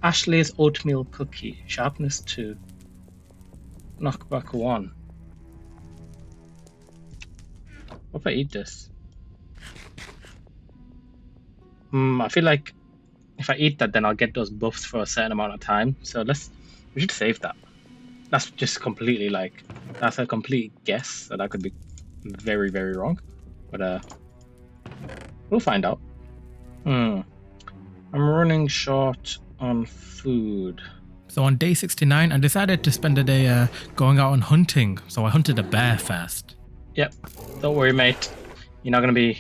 Ashley's oatmeal cookie. Sharpness 2. Knockback 1. What if I eat this? I feel like if I eat that, then I'll get those buffs for a certain amount of time. So we should save that. That's just completely that's a complete guess, so that could be very, very wrong. But we'll find out. I'm running short on food. So on day 69, I decided to spend the day going out and hunting. So I hunted a bear first. Yep, don't worry, mate. You're not going to be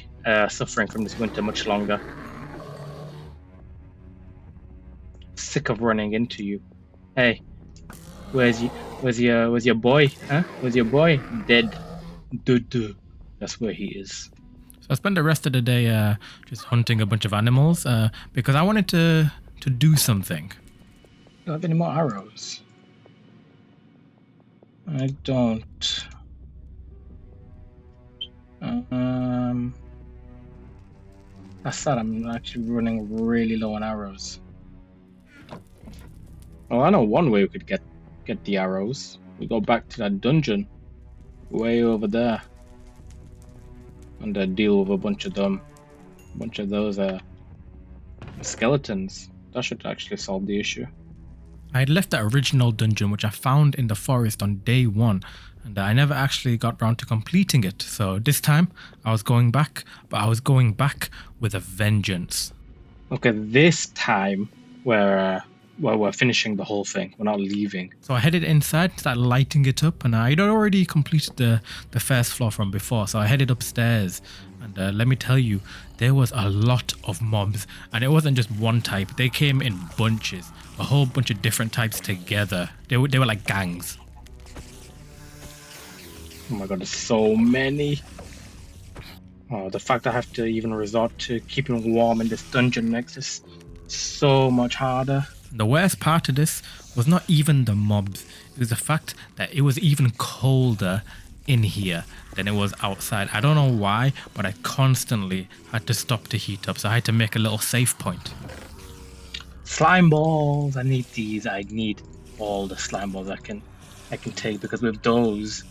suffering from this winter much longer. Sick of running into you. Hey, where's your boy? Huh? Where's your boy? Dead. Duh. That's where he is. So I spent the rest of the day just hunting a bunch of animals because I wanted to do something. Do you have any more arrows? I don't. That's sad. I'm actually running really low on arrows. Well, I know one way we could get the arrows. We go back to that dungeon way over there and deal with a bunch of those skeletons. That should actually solve the issue. I had left the original dungeon, which I found in the forest on day 1, and I never actually got round to completing it. So this time I was going back, but I was going back with a vengeance. Okay, this time we're finishing the whole thing. We're not leaving. So I headed inside, started lighting it up, and I'd already completed the first floor from before. So I headed upstairs, and let me tell you, there was a lot of mobs, and it wasn't just one type. They came in bunches, a whole bunch of different types together. They were like gangs. Oh my god, there's so many. Oh, the fact I have to even resort to keeping warm in this dungeon makes this so much harder. The worst part of this was not even the mobs. It was the fact that it was even colder in here than it was outside. I don't know why, but I constantly had to stop to heat up, so I had to make a little safe point. Slime balls! I need these. I need all the slime balls I can take, because with those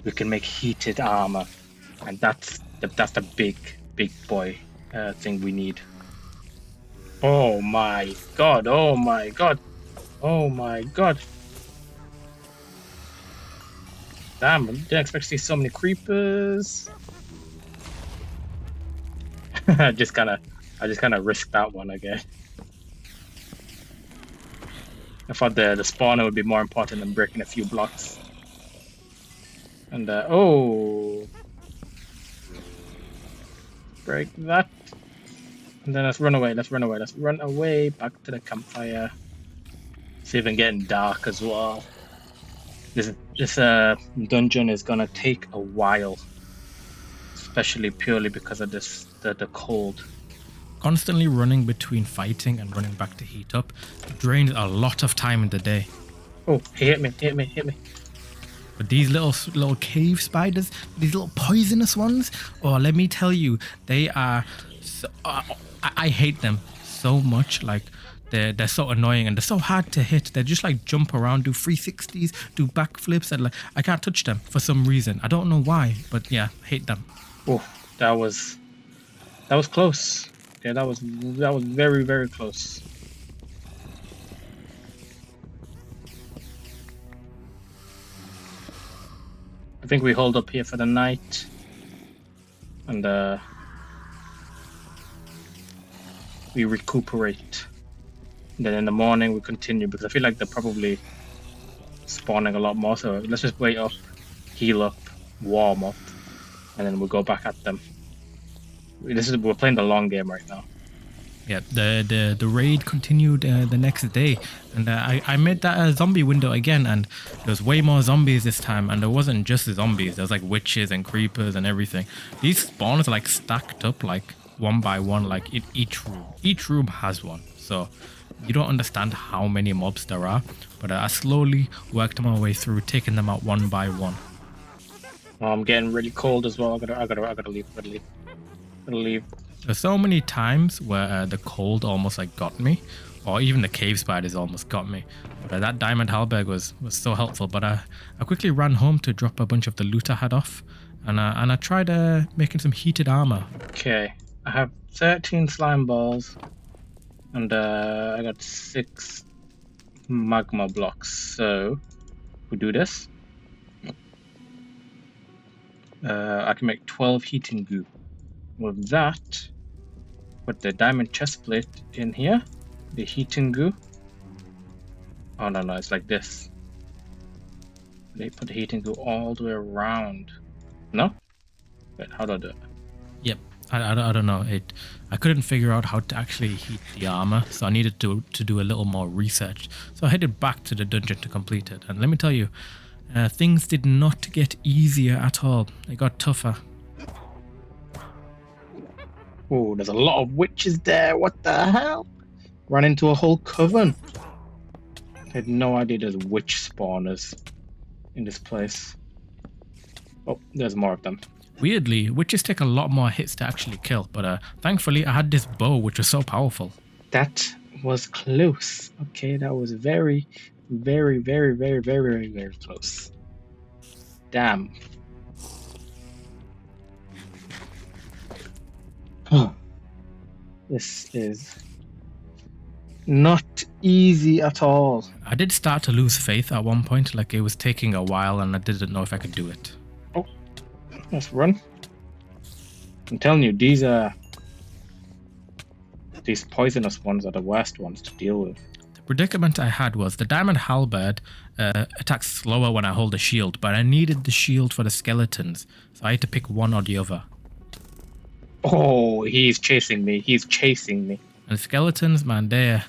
we can make heated armor, and that's the big boy thing we need. Oh my god, oh my god, oh my god. Damn, I didn't expect to see so many creepers. I just kinda risked that one again. I thought the spawner would be more important than breaking a few blocks. And oh, break that. And then let's run away back to the campfire. It's even getting dark as well. This dungeon is gonna take a while, especially purely because of the cold. Constantly running between fighting and running back to heat up drains a lot of time in the day. Oh, he hit me. But these little cave spiders, these little poisonous ones, oh, let me tell you, they are so, I hate them so much. Like, they're so annoying and they're so hard to hit. They just like jump around, do 360s, do backflips, and like I can't touch them for some reason. I don't know why, but yeah, hate them. Oh, that was close. Yeah, that was very, very close. I think we hold up here for the night, and we recuperate. And then in the morning we continue, because I feel like they're probably spawning a lot more. So let's just wait up, heal up, warm up, and then we'll go back at them. We're playing the long game right now. Yeah, the raid continued the next day, and I made that zombie window again, and there was way more zombies this time, and there wasn't just the zombies. There was like witches and creepers and everything. These spawns are like stacked up like one by one, like in each room. Each room has one, so you don't understand how many mobs there are. But I slowly worked my way through, taking them out one by one. Oh, I'm getting really cold as well. I gotta leave. There's so many times where the cold almost like got me, or even the cave spiders almost got me. But that diamond halberd was so helpful. But I quickly ran home to drop a bunch of the loot I had off, and I tried making some heated armor. Okay, I have 13 slime balls, and I got 6 magma blocks. So we do this. I can make 12 heating goo. with that, put the diamond chest plate in here, the heating goo. Oh no, it's like this. They put the heating goo all the way around. No? Wait, how do I do it? Yep. I don't know. I couldn't figure out how to actually heat the armor, so I needed to do a little more research. So I headed back to the dungeon to complete it. And let me tell you, things did not get easier at all. They got tougher. Oh, there's a lot of witches there. What the hell? Ran into a whole coven. I had no idea there's witch spawners in this place. Oh, there's more of them. Weirdly, witches take a lot more hits to actually kill, but thankfully I had this bow which was so powerful. That was close. Okay, that was very, very, very, very, very, very, very close. Damn. This is not easy at all. I did start to lose faith at one point, like it was taking a while and I didn't know if I could do it. Oh, let's run. I'm telling you, these poisonous ones are the worst ones to deal with. The predicament I had was the diamond halberd attacks slower when I hold a shield, but I needed the shield for the skeletons, so I had to pick one or the other. Oh, he's chasing me. He's chasing me. And the skeletons, man, they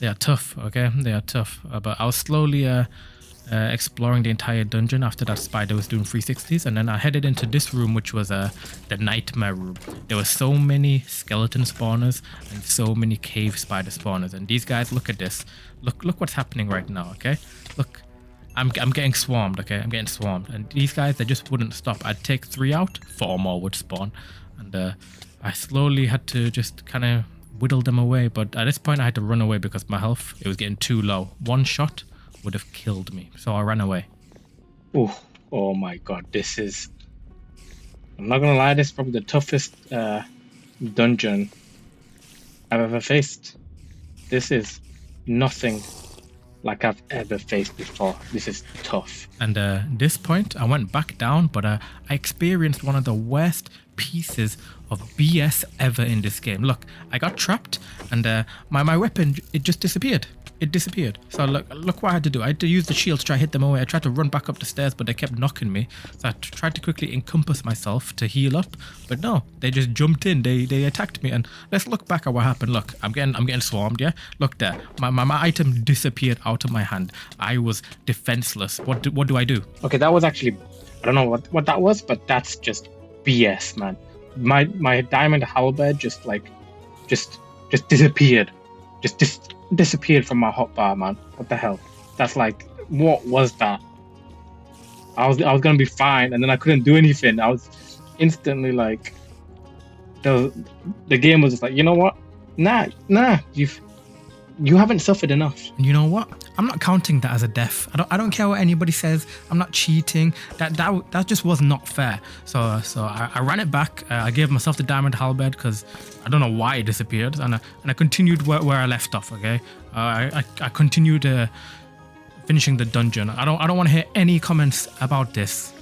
are tough, okay? They are tough. But I was slowly exploring the entire dungeon after that spider was doing 360s, and then I headed into this room, which was the nightmare room. There were so many skeleton spawners and so many cave spider spawners, and these guys, look at this. Look what's happening right now, okay? Look, I'm getting swarmed, okay? I'm getting swarmed, and these guys, they just wouldn't stop. I'd take 3 out, 4 more would spawn, and I slowly had to just kind of whittle them away, but at this point I had to run away because my health, it was getting too low. One shot would have killed me, so I ran away. Oh my god, this is... I'm not gonna lie, this is probably the toughest dungeon I've ever faced. This is nothing like I've ever faced before. This is tough. And this point, I went back down, but I experienced one of the worst pieces of BS ever in this game. Look, I got trapped, and my weapon, it just disappeared. It disappeared. So look what I had to do. I had to use the shield to try to hit them away. I tried to run back up the stairs, but they kept knocking me. So I tried to quickly encompass myself to heal up, but no, they just jumped in. They attacked me, and let's look back at what happened. Look, I'm getting swarmed. Yeah, look there. My item disappeared out of my hand. I was defenseless. What do I do? Okay, that was actually, I don't know what that was, but that's just BS, man. My diamond halberd just disappeared. Disappeared from my hotbar, man. What the hell? That's like, what was that? I was gonna be fine, and then I couldn't do anything. I was instantly like, the game was just like, you know what? Nah, you haven't suffered enough. And you know what? I'm not counting that as a death. I don't care what anybody says. I'm not cheating. That just was not fair. So I ran it back. I gave myself the diamond halberd because I don't know why it disappeared, and I continued where I left off. Okay, I continued finishing the dungeon. I don't want to hear any comments about this.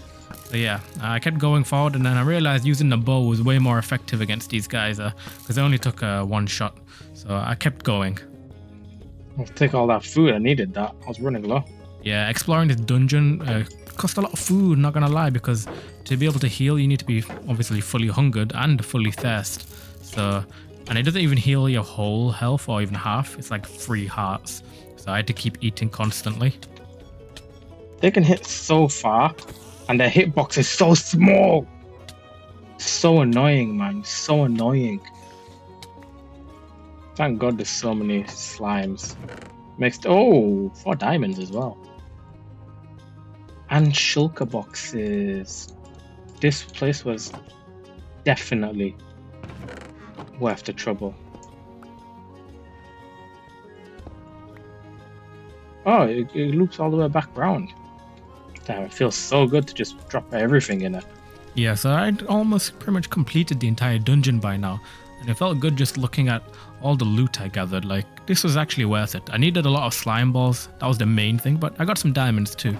So yeah, I kept going forward, and then I realized using the bow was way more effective against these guys because they only took 1 shot. So I kept going. I'll take all that food. I needed that. I was running low. Yeah, exploring this dungeon cost a lot of food, not gonna lie, because to be able to heal, you need to be obviously fully hungered and fully thirst. So, and it doesn't even heal your whole health or even half. It's like 3 hearts. So I had to keep eating constantly. They can hit so far, and their hitbox is so small. So annoying, man. So annoying. Thank God there's so many slimes. Makes 4 diamonds as well. And shulker boxes. This place was definitely worth the trouble. Oh, it loops all the way back round. Damn, it feels so good to just drop everything in it. Yeah, so I'd almost pretty much completed the entire dungeon by now. And it felt good just looking at all the loot I gathered. Like, this was actually worth it. I needed a lot of slime balls. That was the main thing, but I got some diamonds too.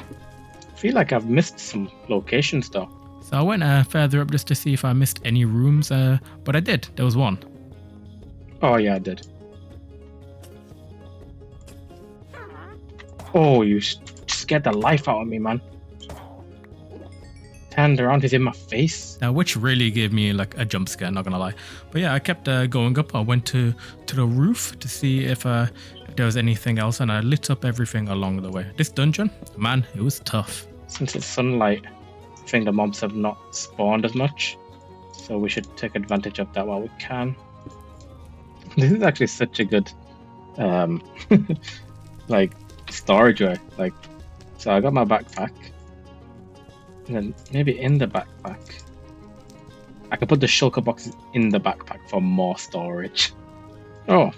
I feel like I've missed some locations though. So I went further up just to see if I missed any rooms, but I did. There was one. Oh yeah, I did. Oh, you scared the life out of me, man. Turned around, he's in my face. Which really gave me like a jump scare, not gonna lie. But yeah, I kept going up. I went to the roof to see if there was anything else, and I lit up everything along the way. This dungeon, man, it was tough. Since it's sunlight, I think the mobs have not spawned as much, so we should take advantage of that while we can. This is actually such a good like storage way. Like, so I got my backpack, and then maybe in the backpack I could put the shulker boxes in the backpack for more storage. Oh,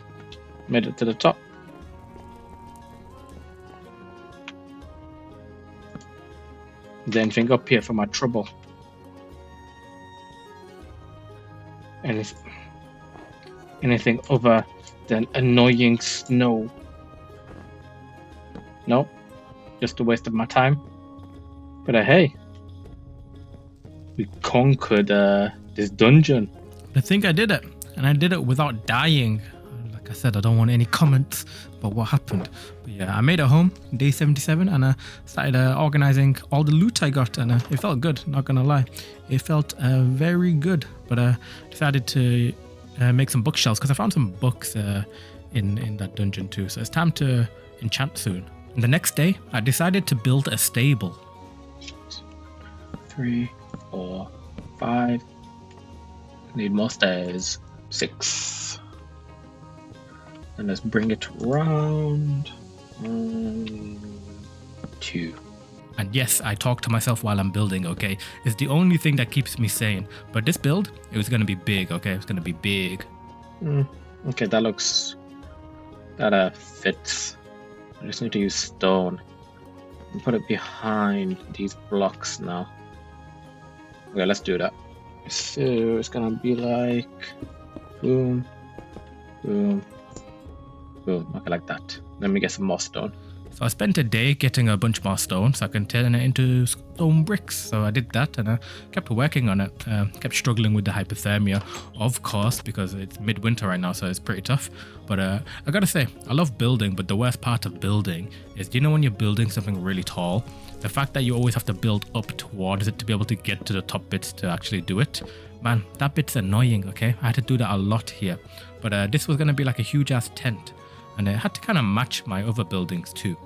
made it to the top. Is there anything up here for my trouble? Anything other than annoying snow? No, just a waste of my time. But hey, we conquered this dungeon. I think I did it, and I did it without dying. Like I said, I don't want any comments about what happened. But yeah, I made it home, day 77, and I started organizing all the loot I got, and it felt good, not gonna lie. It felt very good, but I decided to make some bookshelves because I found some books in that dungeon too. So it's time to enchant soon. And the next day, I decided to build a stable. 3, 4, 5. Need more stairs. 6. And let's bring it round. 2. And yes, I talk to myself while I'm building, okay? It's the only thing that keeps me sane. But this build, it was going to be big, okay? It's going to be big. Okay, that fits. I just need to use stone and put it behind these blocks now. Okay, let's do that. So it's gonna be like boom, boom, boom. Okay, like that. Let me get some more stone. So I spent a day getting a bunch more stone so I can turn it into stone bricks. So I did that and I kept working on it. Kept struggling with the hypothermia, of course, because it's midwinter right now, so it's pretty tough. But I gotta say, I love building, but the worst part of building is, you know, when you're building something really tall, the fact that you always have to build up towards it to be able to get to the top bits to actually do it. Man, that bit's annoying, okay? I had to do that a lot here. But this was gonna be like a huge ass tent. And it had to kind of match my other buildings too.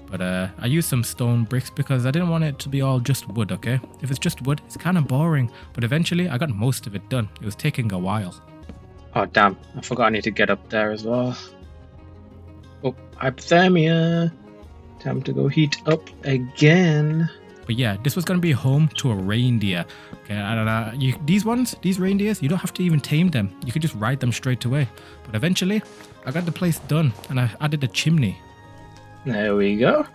But I used some stone bricks because I didn't want it to be all just wood, okay? If it's just wood, it's kind of boring. But eventually, I got most of it done. It was taking a while. Oh, damn. I forgot I need to get up there as well. Oh, hypothermia. Time to go heat up again. But yeah, this was going to be home to a reindeer. Okay, and these reindeers, you don't have to even tame them. You could just ride them straight away. But eventually, I got the place done and I added a chimney. There we go.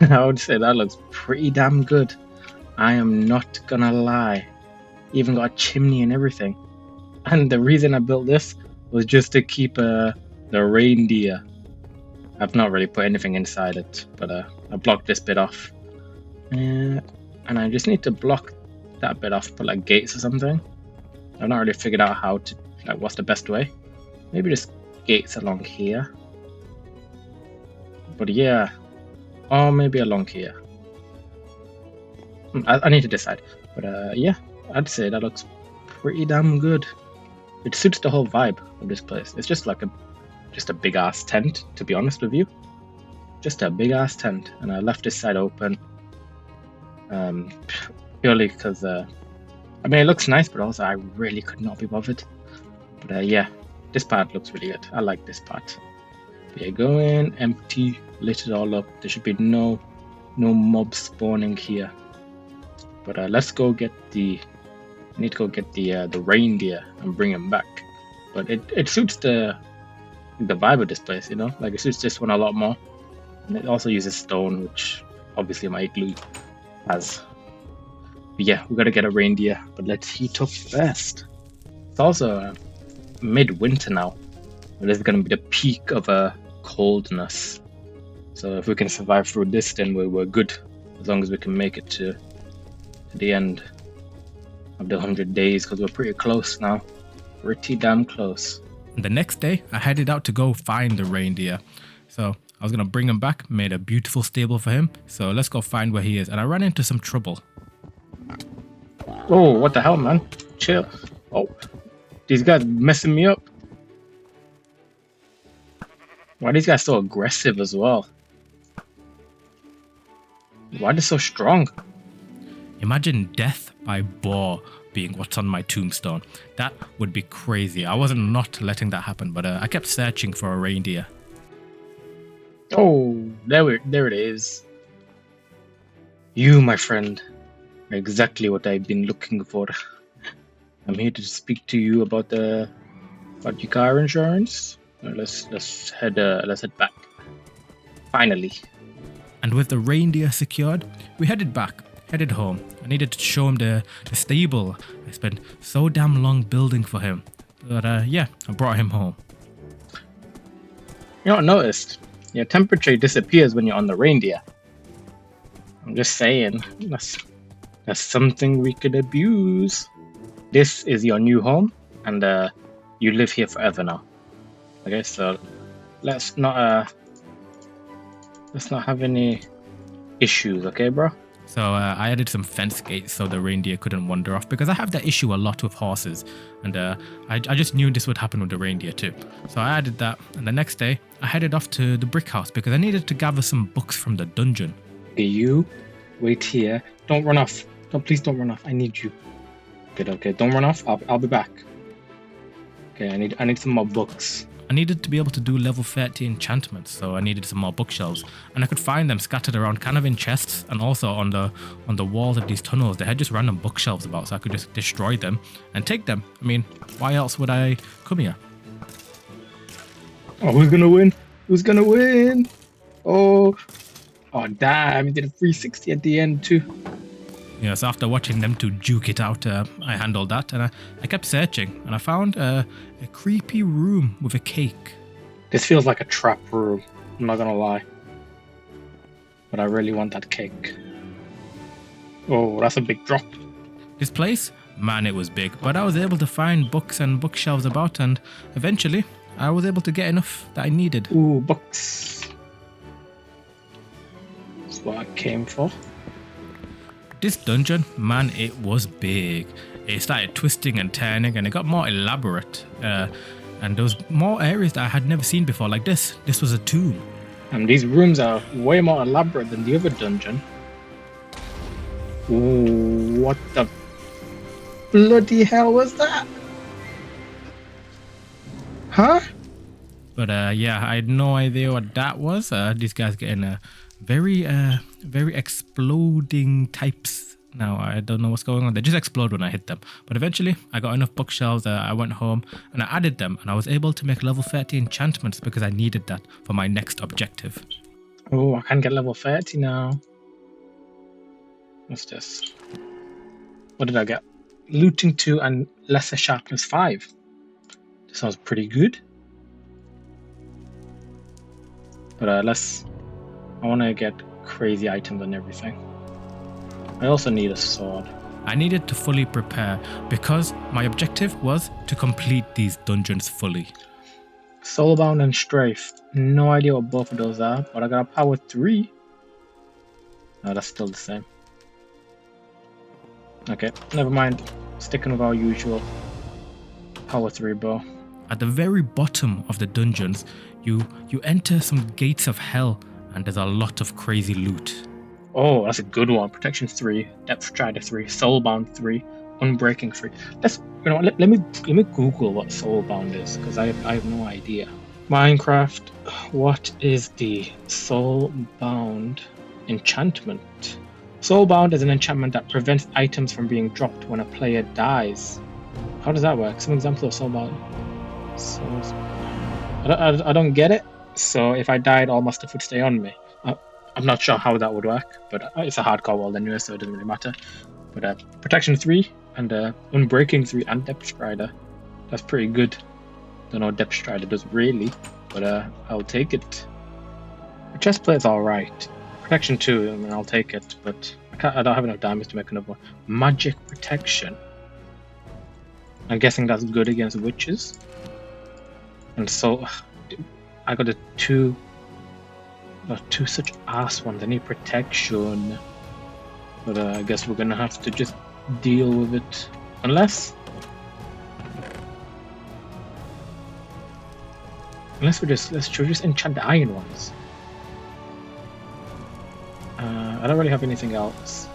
I would say that looks pretty damn good. I am not gonna lie. Even got a chimney and everything. And the reason I built this was just to keep the reindeer. I've not really put anything inside it, but I blocked this bit off. And I just need to block that bit off, put like gates or something. I've not really figured out how to, like, what's the best way. Maybe just gates along here. But yeah, or maybe along here. I need to decide. But yeah, I'd say that looks pretty damn good. It suits the whole vibe of this place. It's just like a big ass tent, to be honest with you. Just a big ass tent, and I left this side open. Purely because I mean, it looks nice, but also I really could not be bothered. But yeah, this part looks really good. I like this part. But yeah, go in, empty, lit it all up. There should be no mobs spawning here. But let's go get I need to go get the reindeer and bring him back. But it suits the vibe of this place, you know? Like, it suits this one a lot more. And it also uses stone, which obviously my igloo has. But yeah, we gotta get a reindeer, but let's heat up first. It's also midwinter now. This is gonna be the peak of coldness. So if we can survive through this, then we're good. As long as we can make it to to the end of the 100 days because we're pretty close now. Pretty damn close. And the next day, I headed out to go find the reindeer. So I was going to bring him back, made a beautiful stable for him. So let's go find where he is. And I ran into some trouble. Oh, what the hell, man? Chill. Oh, these guys messing me up. Why are these guys so aggressive as well? Why are they so strong? Imagine death by boar being what's on my tombstone. That would be crazy. I wasn't not letting that happen, but I kept searching for a reindeer. Oh, there it is. You, my friend, are exactly what I've been looking for. I'm here to speak to you about your car insurance. Let's head back. Finally. And with the reindeer secured, we headed home. I needed to show him the stable I spent so damn long building for him. But I brought him home. You know what I noticed? Your temperature disappears when you're on the reindeer. I'm just saying, that's something we could abuse. This is your new home, and you live here forever now. Okay, so let's not have any issues, okay, bro? So I added some fence gates so the reindeer couldn't wander off, because I have that issue a lot with horses, and I just knew this would happen with the reindeer too. So I added that, and the next day I headed off to the brick house because I needed to gather some books from the dungeon. Okay, you wait here. Don't run off. Please don't run off. I need you. Okay, don't run off. I'll be back. Okay, I need some more books. I needed to be able to do level 30 enchantments, so I needed some more bookshelves, and I could find them scattered around kind of in chests, and also on the walls of these tunnels. They had just random bookshelves about, so I could just destroy them and take them. I mean, why else would I come here? Oh, who's gonna win? Who's gonna win? Oh damn! He did a 360 at the end too. Yes, after watching them two duke it out, I handled that, and I kept searching, and I found a creepy room with a cake. This feels like a trap room, I'm not gonna lie. But I really want that cake. Oh, that's a big drop. This place? Man, it was big, but I was able to find books and bookshelves about, and eventually I was able to get enough that I needed. Ooh, books. That's what I came for. This dungeon, man, it was big. It started twisting and turning, and it got more elaborate. And there was more areas that I had never seen before, like this. This was a tomb. And these rooms are way more elaborate than the other dungeon. Ooh, what the bloody hell was that? Huh? But I had no idea what that was. These guys getting a very exploding types. Now I don't know what's going on. They just explode when I hit them. But eventually I got enough bookshelves. I went home and I added them, and I was able to make level 30 enchantments because I needed that for my next objective. Oh, I can get level 30 now. What's this? What did I get? Looting 2 and lesser sharpness 5. This sounds pretty good. But I want to get crazy items and everything. I also need a sword. I needed to fully prepare because my objective was to complete these dungeons fully. Soulbound and Strafe. No idea what both of those are, but I got a power 3. No, that's still the same. Okay, never mind. Sticking with our usual power 3 bow. At the very bottom of the dungeons, you enter some gates of hell, and there's a lot of crazy loot. Oh, that's a good one. Protection 3, Depth Strider 3, Soulbound 3, Unbreaking 3. Let me Google what Soulbound is, because I have no idea. Minecraft, what is the Soulbound enchantment? Soulbound is an enchantment that prevents items from being dropped when a player dies. How does that work? Some example of Soulbound. I don't get it. So if I died, all my stuff would stay on me. I'm not sure how that would work, but it's a hardcore world anyway, so it doesn't really matter. But Protection 3 and Unbreaking 3 and Depth Strider. That's pretty good. Don't know what Depth Strider does really, but I'll take it. The chest plate's alright. Protection 2, I mean, I'll take it, but my I don't have enough diamonds to make another one. Magic protection. I'm guessing that's good against witches. And so I got two such ass ones. I need protection. But I guess we're gonna have to just deal with it. Unless should we just enchant the iron ones? I don't really have anything else.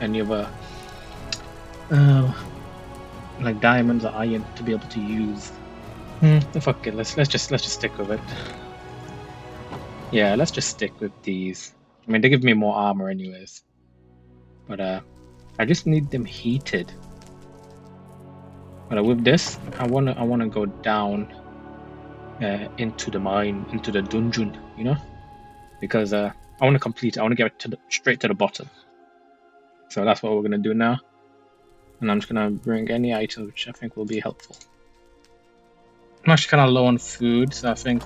Any other like diamonds or iron to be able to use. Fuck it. Let's just stick with it. Yeah, let's just stick with these. I mean, they give me more armor anyways. But I just need them heated. But with this, I wanna go down into the mine, into the dungeon, you know, because I want to complete it. I want to get straight to the bottom. So that's what we're gonna do now. And I'm just gonna bring any items which I think will be helpful. I'm actually kind of low on food, so I think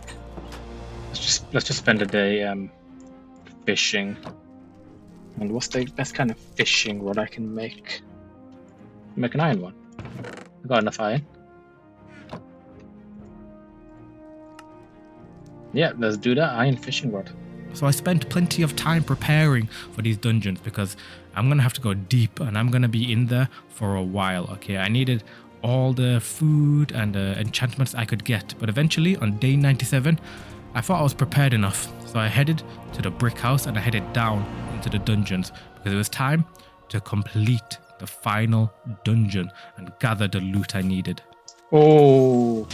let's just spend a day fishing. And what's the best kind of fishing rod I can make? Make an iron one. I got enough iron. Yeah, let's do that. Iron fishing rod. So I spent plenty of time preparing for these dungeons because I'm going to have to go deep and I'm going to be in there for a while, okay? I needed all the food and the enchantments I could get. But eventually, on day 97, I thought I was prepared enough. So I headed to the brick house and I headed down into the dungeons because it was time to complete the final dungeon and gather the loot I needed. Oh,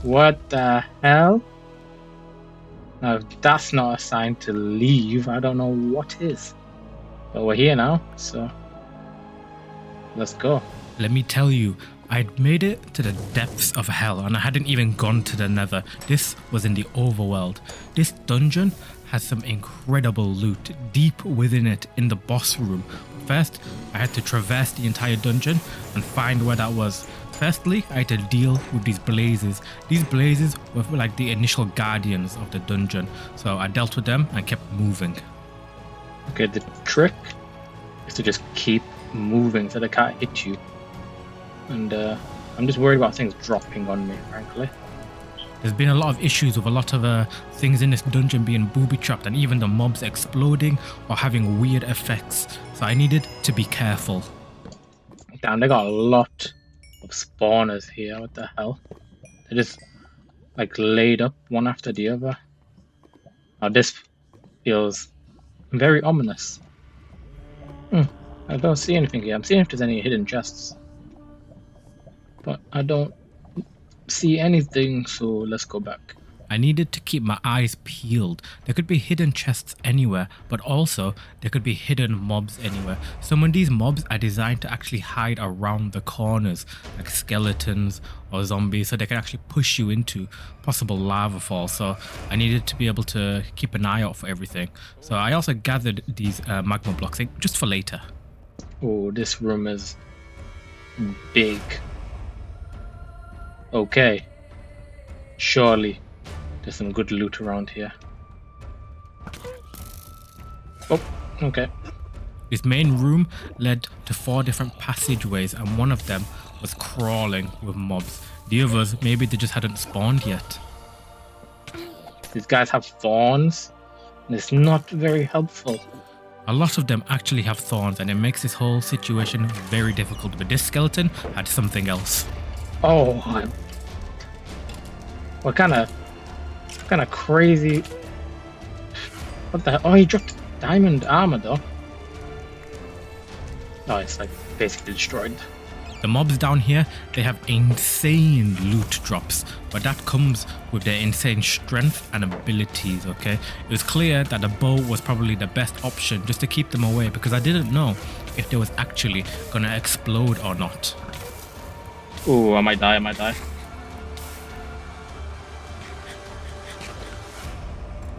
what the hell? Now, if that's not a sign to leave, I don't know what is. But we're here now, so let's go. Let me tell you, I'd made it to the depths of hell and I hadn't even gone to the nether. This was in the overworld. This dungeon has some incredible loot deep within it in the boss room. First, I had to traverse the entire dungeon and find where that was. Firstly, I had to deal with these blazes. These blazes were like the initial guardians of the dungeon. So I dealt with them and kept moving. Okay, the trick is to just keep moving so they can't hit you. And I'm just worried about things dropping on me, frankly. There's been a lot of issues with a lot of things in this dungeon being booby-trapped and even the mobs exploding or having weird effects. So I needed to be careful. Damn, they got a lot of spawners here. What the hell? They're just like laid up one after the other. Now this feels very ominous. I don't see anything here. I'm seeing if there's any hidden chests. But I don't see anything, so let's go back. I needed to keep my eyes peeled. There could be hidden chests anywhere, but also there could be hidden mobs anywhere. Some of these mobs are designed to actually hide around the corners, like skeletons or zombies, so they can actually push you into possible lava falls. So I needed to be able to keep an eye out for everything. So I also gathered these magma blocks just for later. Oh, this room is big. Okay. Surely there's some good loot around here. Oh, okay. This main room led to 4 different passageways and one of them was crawling with mobs. The others, maybe they just hadn't spawned yet. These guys have thorns and it's not very helpful. A lot of them actually have thorns and it makes this whole situation very difficult, but this skeleton had something else. Oh, what kind of crazy? What the hell? Oh, he dropped diamond armor though. Oh, it's like basically destroyed. The mobs down here, they have insane loot drops, but that comes with their insane strength and abilities, okay? It was clear that the bow was probably the best option just to keep them away because I didn't know if they was actually gonna explode or not. Oh, I might die.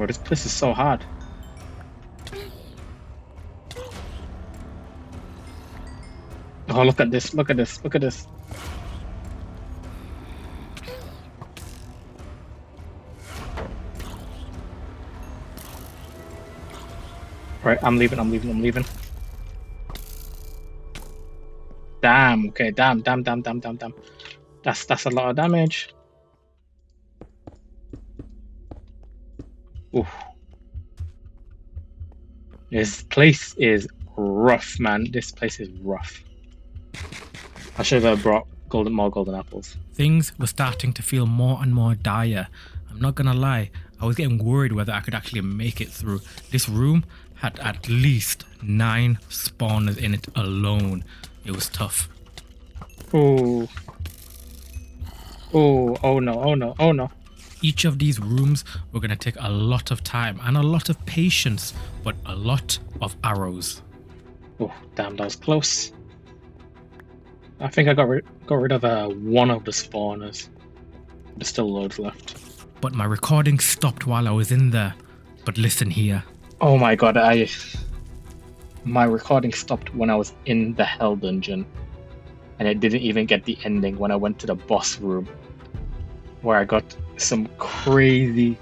Oh, this place is so hard. Oh, look at this. Right, I'm leaving. Damn, okay, damn. That's a lot of damage. Oof. This place is rough, man. This place is rough. I should have brought more golden apples. Things were starting to feel more and more dire. I'm not gonna lie, I was getting worried whether I could actually make it through. This room had at least 9 spawners in it alone. It was tough. Oh no. Each of these rooms were gonna take a lot of time and a lot of patience, but a lot of arrows. Oh, damn, that was close. I think I got rid of one of the spawners. There's still loads left. But my recording stopped while I was in there. But listen here. Oh my god, my recording stopped when I was in the hell dungeon. And it didn't even get the ending when I went to the boss room. Where I got crazy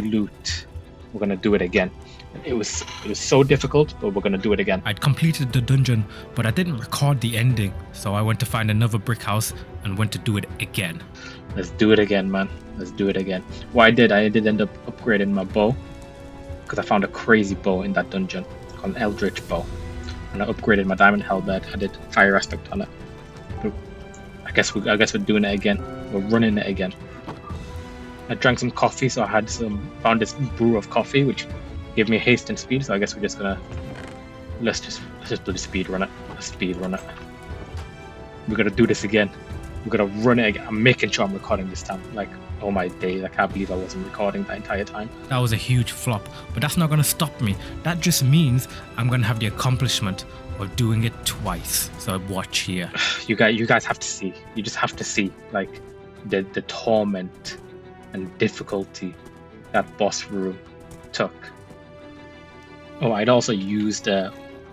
loot. We're gonna do it again. It was so difficult, but we're gonna do it again. I'd completed the dungeon, but I didn't record the ending, so I went to find another brick house and went to do it again. Let's do it again, man. Let's do it again. What I did end up upgrading my bow, because I found a crazy bow in that dungeon called an Eldritch bow, and I upgraded my diamond halberd. I did fire aspect on it. I guess we're doing it again. We're running it again. I drank some coffee, so I found this brew of coffee, which gave me haste and speed. So I guess we're just gonna let's just do the speed run it. Let's speed run it. We're gonna do this again. We're gonna run it again. I'm making sure I'm recording this time. Like, oh my days, I can't believe I wasn't recording that entire time. That was a huge flop, but that's not gonna stop me. That just means I'm gonna have the accomplishment of doing it twice. So watch here. You guys have to see. You just have to see, like, the torment and difficulty that boss room took. Oh, I'd also used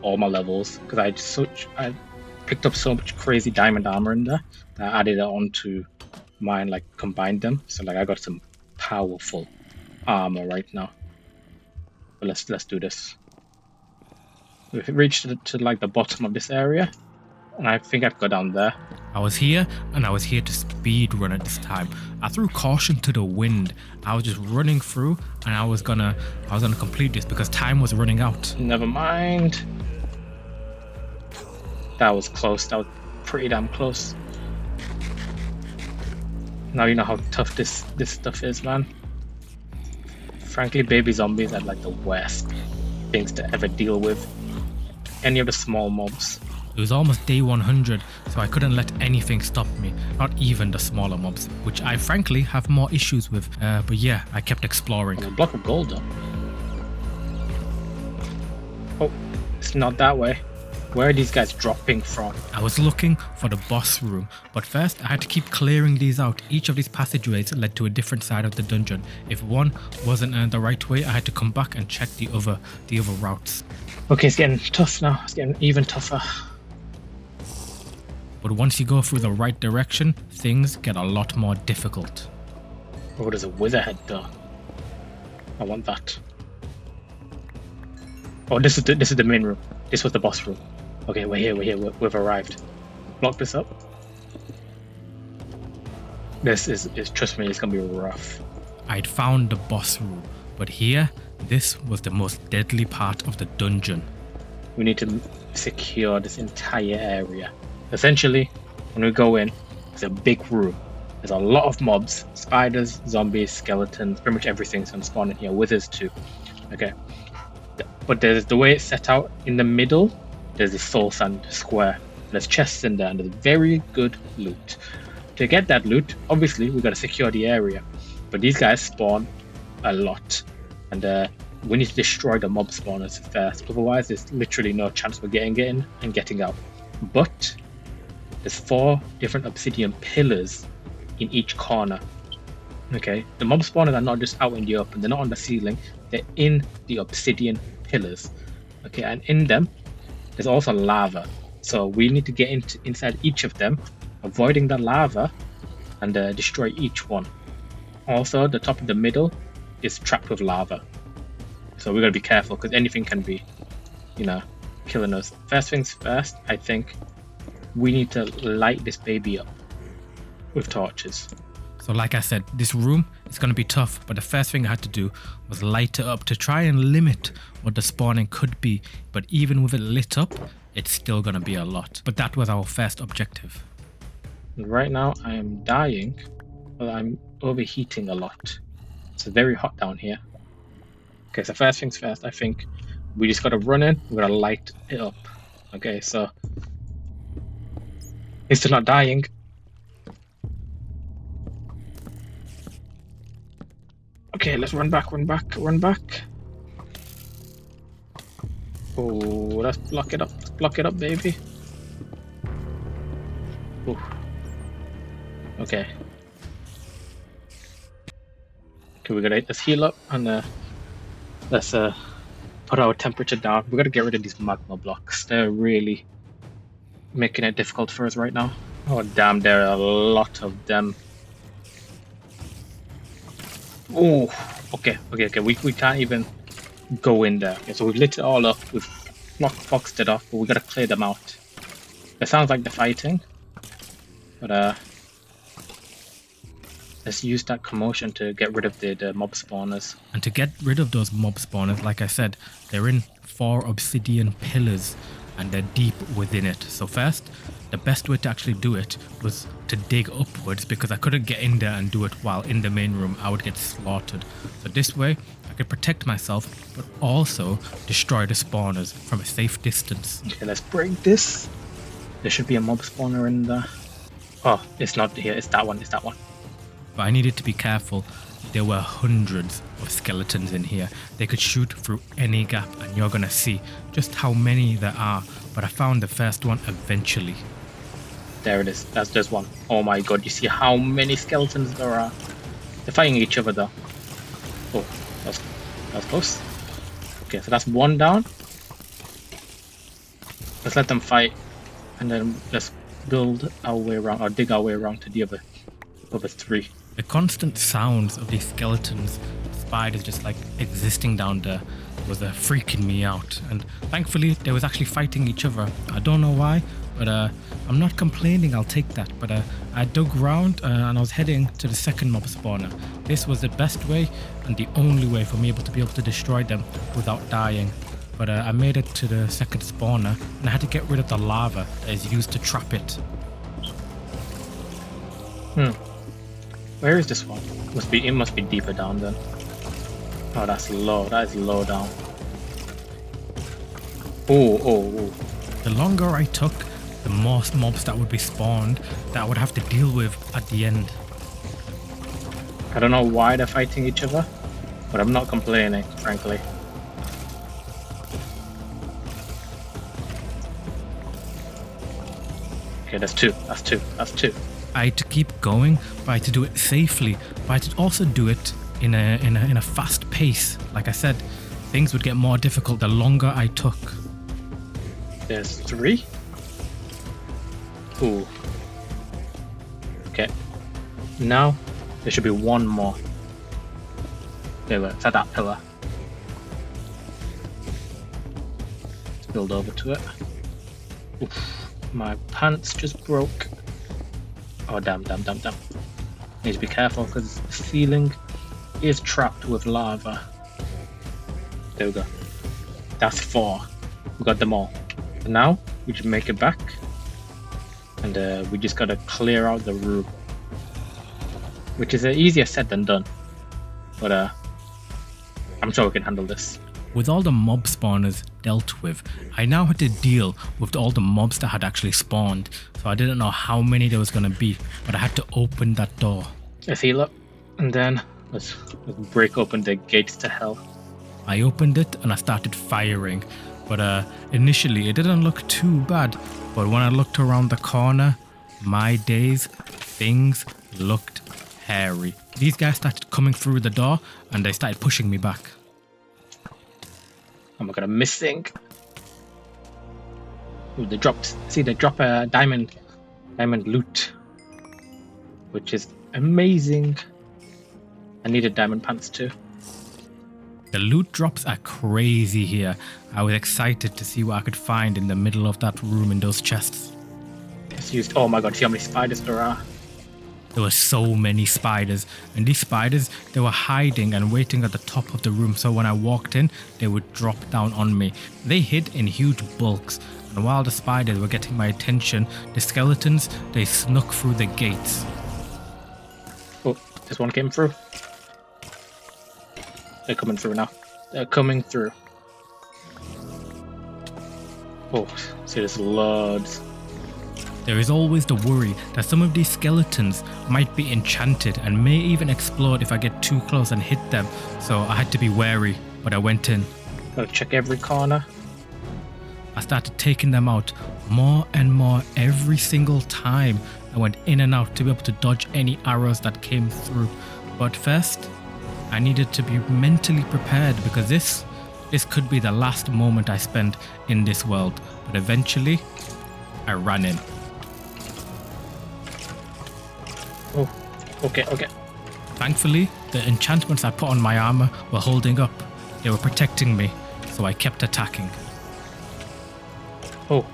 all my levels because I picked up so much crazy diamond armor in there that I added it onto mine, like combined them. So like I got some powerful armor right now. But let's do this. We've reached to like the bottom of this area, and I think I've got down there. I was here, and I was here to speed run at this time. I threw caution to the wind. I was just running through, and I was gonna complete this because time was running out. Never mind. That was close. That was pretty damn close. Now you know how tough this stuff is, man. Frankly, baby zombies are like the worst things to ever deal with. Any of the small mobs. It was almost day 100, so I couldn't let anything stop me, not even the smaller mobs, which I frankly have more issues with. But yeah, I kept exploring. A block of gold though. Oh, it's not that way. Where are these guys dropping from? I was looking for the boss room, but first I had to keep clearing these out. Each of these passageways led to a different side of the dungeon. If one wasn't the right way, I had to come back and check the other routes. Okay, it's getting tough now. It's getting even tougher. But once you go through the right direction, things get a lot more difficult. Oh, there's a witherhead though. I want that. Oh, this is the main room. This was the boss room. Okay, we're here. We've arrived. Block this up. This is trust me, it's gonna be rough. I'd found the boss room, but here, this was the most deadly part of the dungeon. We need to secure this entire area. Essentially, when we go in, it's a big room. There's a lot of mobs, spiders, zombies, skeletons, pretty much everything's gonna spawn in here, withers too. Okay. But there's the way it's set out in the middle, there's the soul sand square. There's chests in there and there's very good loot. To get that loot, obviously we gotta secure the area. But these guys spawn a lot. And we need to destroy the mob spawners first. Otherwise there's literally no chance we're getting in and getting out. But there's 4 different obsidian pillars in each corner. Okay, the mob spawners are not just out in the open, they're not on the ceiling, they're in the obsidian pillars. Okay, and in them, there's also lava. So we need to get inside each of them, avoiding the lava, and destroy each one. Also, the top of the middle is trapped with lava. So we gotta be careful because anything can be, you know, killing us. First things first, I think we need to light this baby up with torches. So like I said, this room is going to be tough, but the first thing I had to do was light it up to try and limit what the spawning could be. But even with it lit up, it's still going to be a lot. But that was our first objective. Right now I am dying, but I'm overheating a lot. It's very hot down here. Okay, so first things first, I think we just got to run in, we're going to light it up. Okay, so he's still not dying. Okay, let's run back. Oh, let's block it up, baby. Ooh. Okay. Okay, we gotta let's heal up and let's put our temperature down. We gotta get rid of these magma blocks. They're really making it difficult for us right now. Oh damn, there are a lot of them. Oh, okay. We can't even go in there. Okay, so we've lit it all up. We've boxed it off, but we gotta clear them out. It sounds like they're fighting, but let's use that commotion to get rid of the mob spawners. And to get rid of those mob spawners, like I said, they're in 4 obsidian pillars and they're deep within it. So first, the best way to actually do it was to dig upwards because I couldn't get in there and do it while in the main room. I would get slaughtered. So this way, I could protect myself, but also destroy the spawners from a safe distance. Okay, let's break this. There should be a mob spawner in there. Oh, it's not here. It's that one. But I needed to be careful. There were hundreds of skeletons in here. They could shoot through any gap and you're gonna see just how many there are. But I found the first one eventually. There it is. That's just one. Oh my god, you see how many skeletons there are? They're fighting each other though. Oh, that's close. Okay, so that's one down. Let's let them fight and then let's build our way around or dig our way around to the other 3. The constant sounds of these skeletons, spiders just like existing down there was freaking me out. And thankfully they was actually fighting each other. I don't know why, but I'm not complaining, I'll take that. But I dug around and I was heading to the second mob spawner. This was the best way and the only way for me to be able to destroy them without dying. But I made it to the second spawner and I had to get rid of the lava that is used to trap it. Where is this one? It must be deeper down then. Oh, that's low. That is low down. Oh. The longer I took, the more mobs that would be spawned that I would have to deal with at the end. I don't know why they're fighting each other, but I'm not complaining, frankly. Okay, that's two. I had to keep going, but I had to do it safely, but I had to also do it in a fast pace. Like I said, things would get more difficult the longer I took. There's 3. Ooh. Okay. Now there should be one more. There we go. It's at that pillar. Let's build over to it. Oof. My pants just broke. Oh damn. Need to be careful because the ceiling is trapped with lava. There we go. That's 4. We got them all. And now we just make it back. And we just gotta clear out the room. Which is easier said than done. But I'm sure we can handle this. With all the mob spawners dealt with, I now had to deal with all the mobs that had actually spawned. So I didn't know how many there was going to be, but I had to open that door. Let's heal up, and then let's break open the gates to hell. I opened it and I started firing, but initially it didn't look too bad. But when I looked around the corner, my days, things looked hairy. These guys started coming through the door and they started pushing me back. I'm not gonna missing. Ooh, they dropped. See, they drop a diamond loot, which is amazing. I needed diamond pants too. The loot drops are crazy here. I was excited to see what I could find in the middle of that room in those chests. It's used. Oh my god, see how many spiders there are. There were so many spiders, and these spiders, they were hiding and waiting at the top of the room, so when I walked in, they would drop down on me. They hid in huge bulks, and while the spiders were getting my attention, the skeletons, they snuck through the gates. Oh, this one came through. They're coming through now. They're coming through. Oh, see, there's loads. There is always the worry that some of these skeletons might be enchanted and may even explode if I get too close and hit them, so I had to be wary, but I went in. Gotta check every corner. I started taking them out more and more every single time I went in and out to be able to dodge any arrows that came through. But first, I needed to be mentally prepared because this could be the last moment I spend in this world. But eventually, I ran in. Oh, okay. Thankfully, the enchantments I put on my armor were holding up. They were protecting me, so I kept attacking. Oh.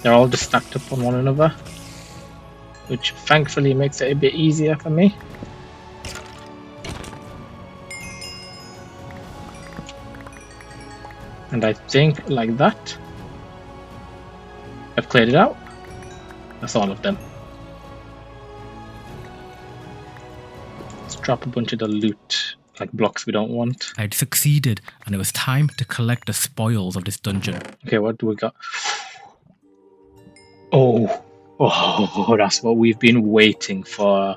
They're all just stacked up on one another, which thankfully makes it a bit easier for me. And I think like that, I've cleared it out. That's all of them. Let's drop a bunch of the loot, like blocks we don't want. I'd succeeded, and it was time to collect the spoils of this dungeon. Okay, what do we got? Oh, that's what we've been waiting for.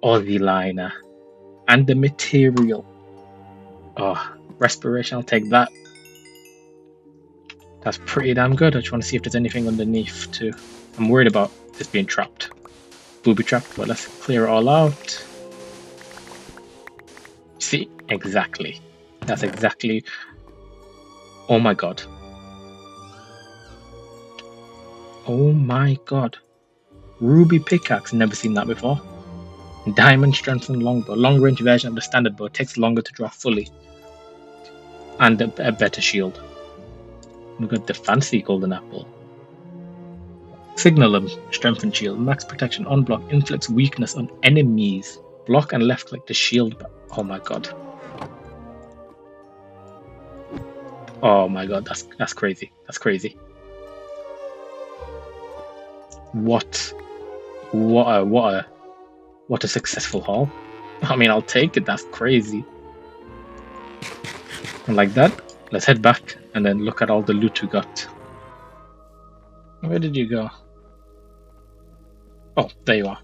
Aussie liner. And the material. Oh, respiration, I'll take that. That's pretty damn good. I just want to see if there's anything underneath too. I'm worried about this being trapped. Booby trapped, but let's clear it all out. See, exactly. That's exactly. Oh my god. Oh my god. Ruby pickaxe, never seen that before. Diamond strengthened longbow. Long range version of the standard bow, takes longer to draw fully. And a better shield. We got the fancy golden apple. Signal strengthened shield. Max protection on block. Inflicts weakness on enemies. Block and left click the shield. Oh my god. Oh my god, that's crazy. That's crazy. What a successful haul. I mean, I'll take it. That's crazy. And like that, let's head back and then look at all the loot we got. Where did you go? Oh, there you are.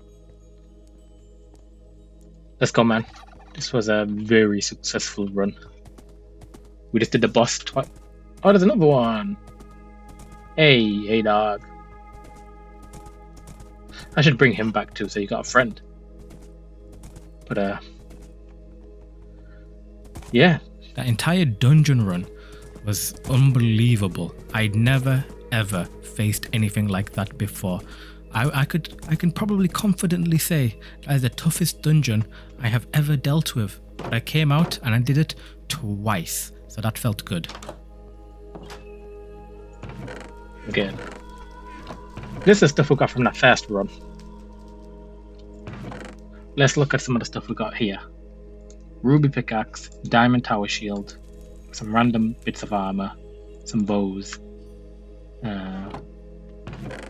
Let's go, man. This was a very successful run. We just did the boss twice. Oh, there's another one. Hey, dog. I should bring him back too, so you got a friend. But yeah. That entire dungeon run was unbelievable. I'd never ever faced anything like that before. I can probably confidently say that is the toughest dungeon I have ever dealt with. But I came out and I did it twice, so that felt good. Again, this is stuff we got from that first run. Let's look at some of the stuff we got here. Ruby pickaxe, diamond tower shield, some random bits of armor, some bows,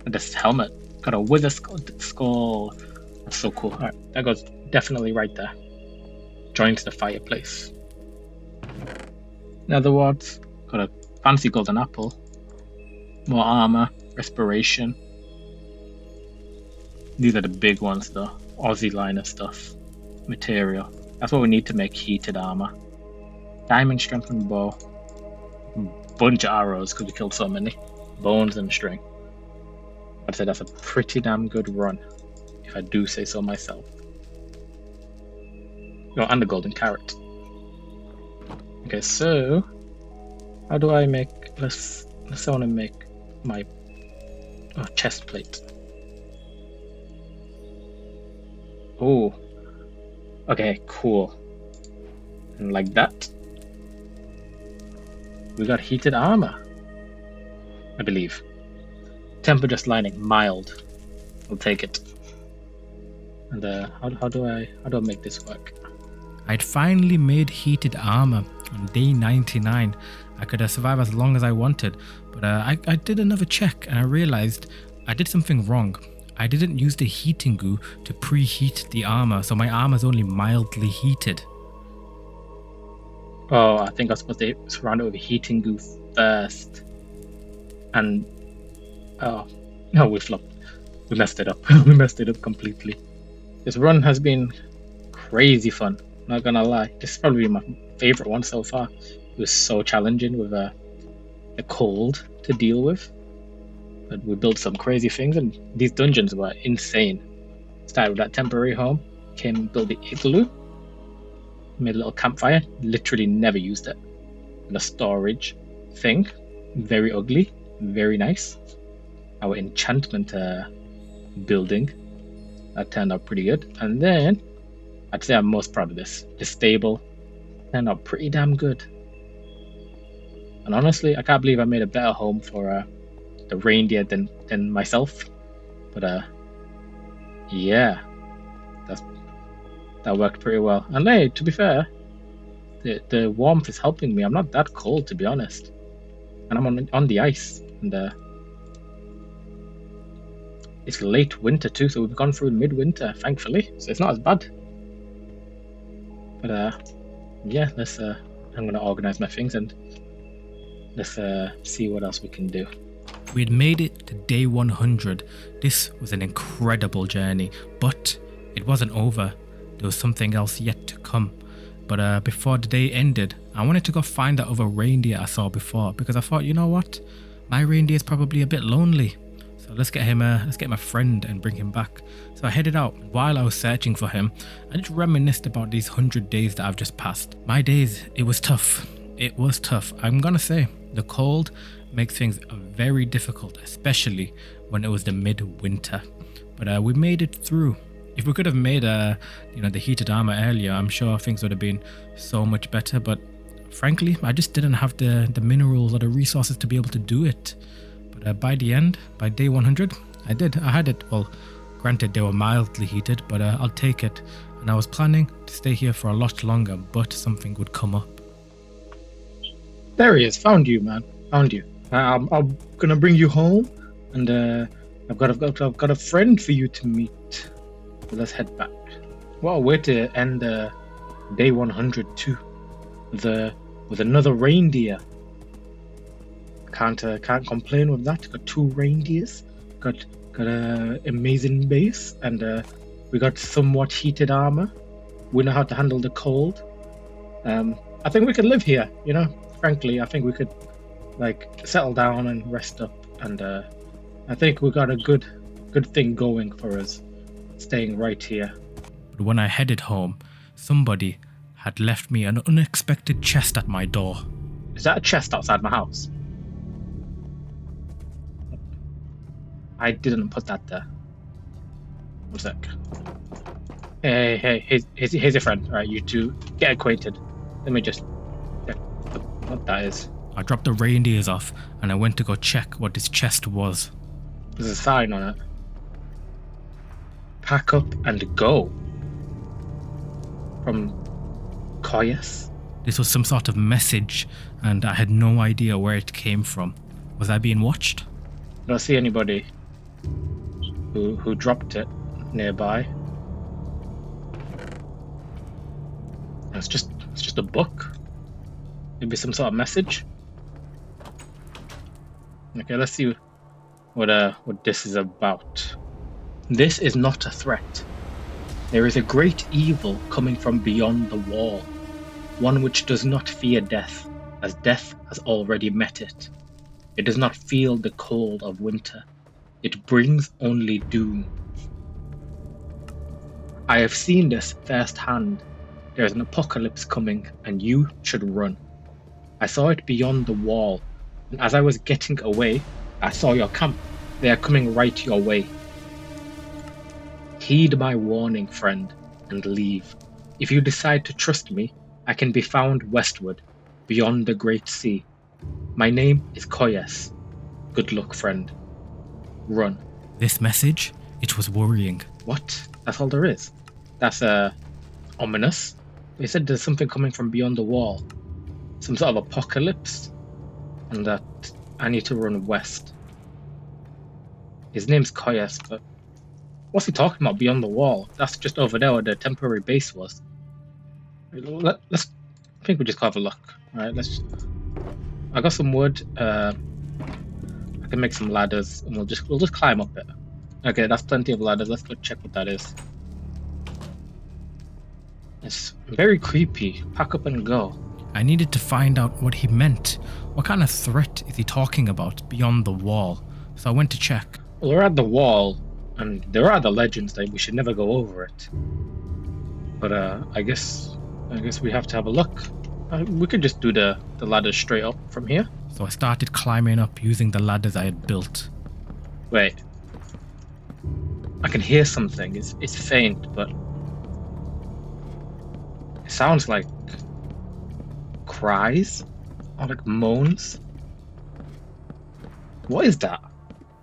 this helmet. Got a wither skull. That's so cool. Alright, that goes definitely right there. Joins the fireplace. In other words, got a fancy golden apple. More armor, respiration. These are the big ones though. Aussie liner stuff. Material. That's what we need to make heated armor. Diamond strengthened bow. Bunch of arrows because we killed so many. Bones and string. I'd say that's a pretty damn good run, if I do say so myself. Oh, and the golden carrot. Okay, so how do I make? Let's want to make my chest plate. Oh, okay, cool. And like that, we got heated armor, I believe. Temperature sliding, mild. I'll take it. And how do I make this work? I'd finally made heated armor on day 99. I could survive as long as I wanted, but I did another check and I realized I did something wrong. I didn't use the heating goo to preheat the armor, so my armor's only mildly heated. Oh, I think I was supposed to surround it with heating goo first. And oh no, we flopped. We messed it up. We messed it up completely. This run has been crazy fun. Not gonna lie, this is probably my favorite one so far. It was so challenging with the cold to deal with, but we built some crazy things, and these dungeons were insane. Started with that temporary home, came and built the igloo, made a little campfire. Literally never used it. And a storage thing, very ugly, very nice. Our enchantment building, that turned out pretty good. And then I'd say I'm most proud of this. The stable turned out pretty damn good. And honestly, I can't believe I made a better home for the reindeer than myself. But yeah, that worked pretty well. And hey, to be fair, the warmth is helping me. I'm not that cold, to be honest. And I'm on the ice. And it's late winter too, so we've gone through midwinter, thankfully. So it's not as bad. But yeah, let's. I'm gonna organize my things and let's see what else we can do. We'd made it to day 100. This was an incredible journey, but it wasn't over. There was something else yet to come. But before the day ended, I wanted to go find that other reindeer I saw before, because I thought, you know what, my reindeer is probably a bit lonely. So let's get him a friend and bring him back. So I headed out. While I was searching for him, I just reminisced about these 100 days that I've just passed. My days, it was tough. It was tough. I'm gonna say the cold makes things very difficult, especially when it was the midwinter. But we made it through. If we could have made the heated armor earlier, I'm sure things would have been so much better. But frankly, I just didn't have the minerals or the resources to be able to do it. But by the end, by day 100, I did. I had it. Well, granted, they were mildly heated, but I'll take it. And I was planning to stay here for a lot longer, but something would come up. There he is. Found you, man. Found you. I'm gonna bring you home, and I've got a friend for you to meet. So let's head back. What a way to end day 100 too, with another reindeer. Can't complain with that. Got 2 reindeers. Got a amazing base, and we got somewhat heated armor. We know how to handle the cold. I think we could live here. You know, frankly, I think we could settle down and rest up. And I think we got a good thing going for us, staying right here. But when I headed home, somebody had left me an unexpected chest at my door. Is that a chest outside my house? I didn't put that there. 1 sec. Hey, here's your friend. All right, you two, get acquainted. Let me just check what that is. I dropped the reindeers off and I went to go check what this chest was. There's a sign on it. Pack up and go. From Koyas. This was some sort of message and I had no idea where it came from. Was I being watched? I don't see anybody who dropped it nearby. It's just a book. Maybe some sort of message. Okay, let's see what this is about. This is not a threat. There is a great evil coming from beyond the wall, one which does not fear death, as death has already met it. It does not feel the cold of winter. It brings only doom. I have seen this firsthand. There is an apocalypse coming, and you should run. I saw it beyond the wall, and as I was getting away, I saw your camp. They are coming right your way. Heed my warning, friend, and leave. If you decide to trust me, I can be found westward, beyond the great sea. My name is Koyes. Good luck, friend. Run. This message, it was worrying. What? That's all there is? That's ominous. They said there's something coming from beyond the wall. Some sort of apocalypse. And that I need to run west. His name's Koyes, but what's he talking about beyond the wall? That's just over there where the temporary base was. Let's. I think we just have a look. All right, let's. I got some wood. I can make some ladders, and we'll just climb up it. Okay, that's plenty of ladders. Let's go check what that is. It's very creepy. Pack up and go. I needed to find out what he meant. What kind of threat is he talking about beyond the wall? So I went to check. Well, we're at the wall, and there are the legends that we should never go over it. But I guess we have to have a look. We could just do the ladders straight up from here. So I started climbing up using the ladders I had built. Wait. I can hear something. It's faint, but it sounds like cries or like moans. What is that?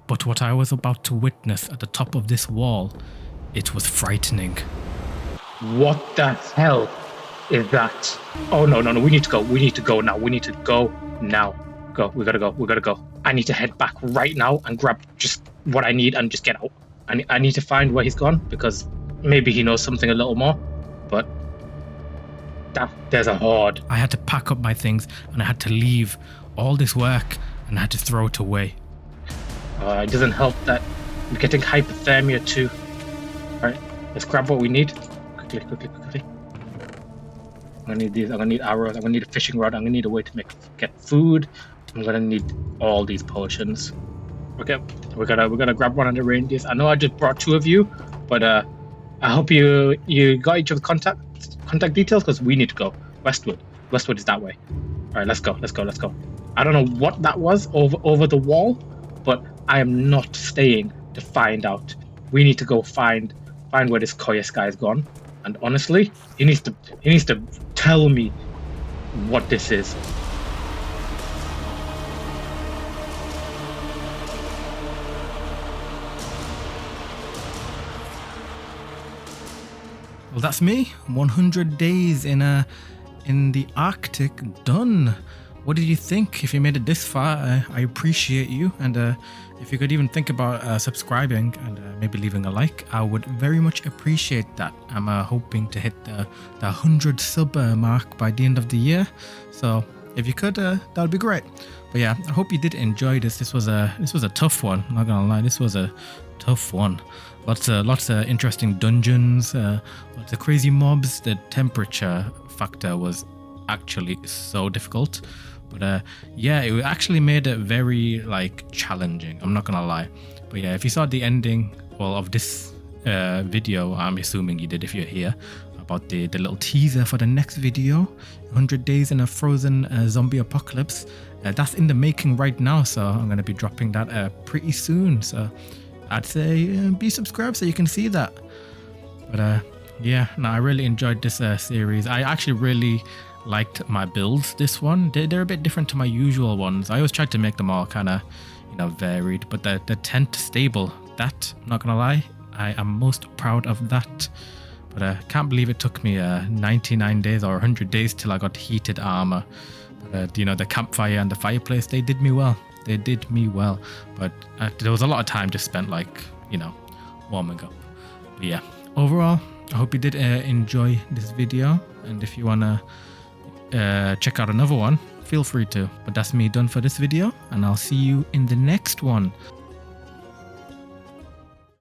But what I was about to witness at the top of this wall, it was frightening. What the hell is that? Oh no, we need to go. We need to go now. We need to go now. Go. We gotta go. I need to head back right now and grab just what I need and just get out. I need to find where he's gone because maybe he knows something a little more. But there's a horde. I had to pack up my things and I had to leave all this work and I had to throw it away. It doesn't help that we're getting hypothermia too. Alright, let's grab what we need. Quickly. I'm gonna need these. I'm gonna need arrows. I'm gonna need a fishing rod. I'm gonna need a way to get food. I'm gonna need all these potions. Okay, we gotta grab one of the reindeers. I know I just brought two of you, but I hope you got each of the contact details because we need to go westward. Westward is that way. All right, let's go. I don't know what that was over the wall, but I am not staying to find out. We need to go find where this Koyes guy's gone. And honestly, he needs to tell me what this is. Well, that's me. 100 days in the Arctic done. What did you think? If you made it this far, I appreciate you. And if you could even think about subscribing and maybe leaving a like, I would very much appreciate that. I'm hoping to hit the 100 sub mark by the end of the year. So if you could, that'd be great. But yeah, I hope you did enjoy this. This was a tough one. I'm not gonna lie, this was a tough one. Lots of interesting dungeons, lots of crazy mobs. The temperature factor was actually so difficult. But yeah, it actually made it very challenging. I'm not gonna lie. But yeah, if you saw the ending of this video, I'm assuming you did if you're here, about the little teaser for the next video, 100 days in a frozen zombie apocalypse. That's in the making right now, so I'm gonna be dropping that pretty soon. So I'd say be subscribed so you can see that. But yeah, no, I really enjoyed this series. I actually really liked my builds. This one, they're a bit different to my usual ones. I always tried to make them all kind of varied, but the tent stable, that, I'm not gonna lie, I am most proud of that. But I can't believe it took me 99 days or 100 days till I got heated armor. But the campfire and the fireplace, they did me well. But there was a lot of time just spent warming up. But yeah, overall, I hope you did enjoy this video, and if you wanna check out another one, feel free to. But that's me done for this video, and I'll see you in the next one.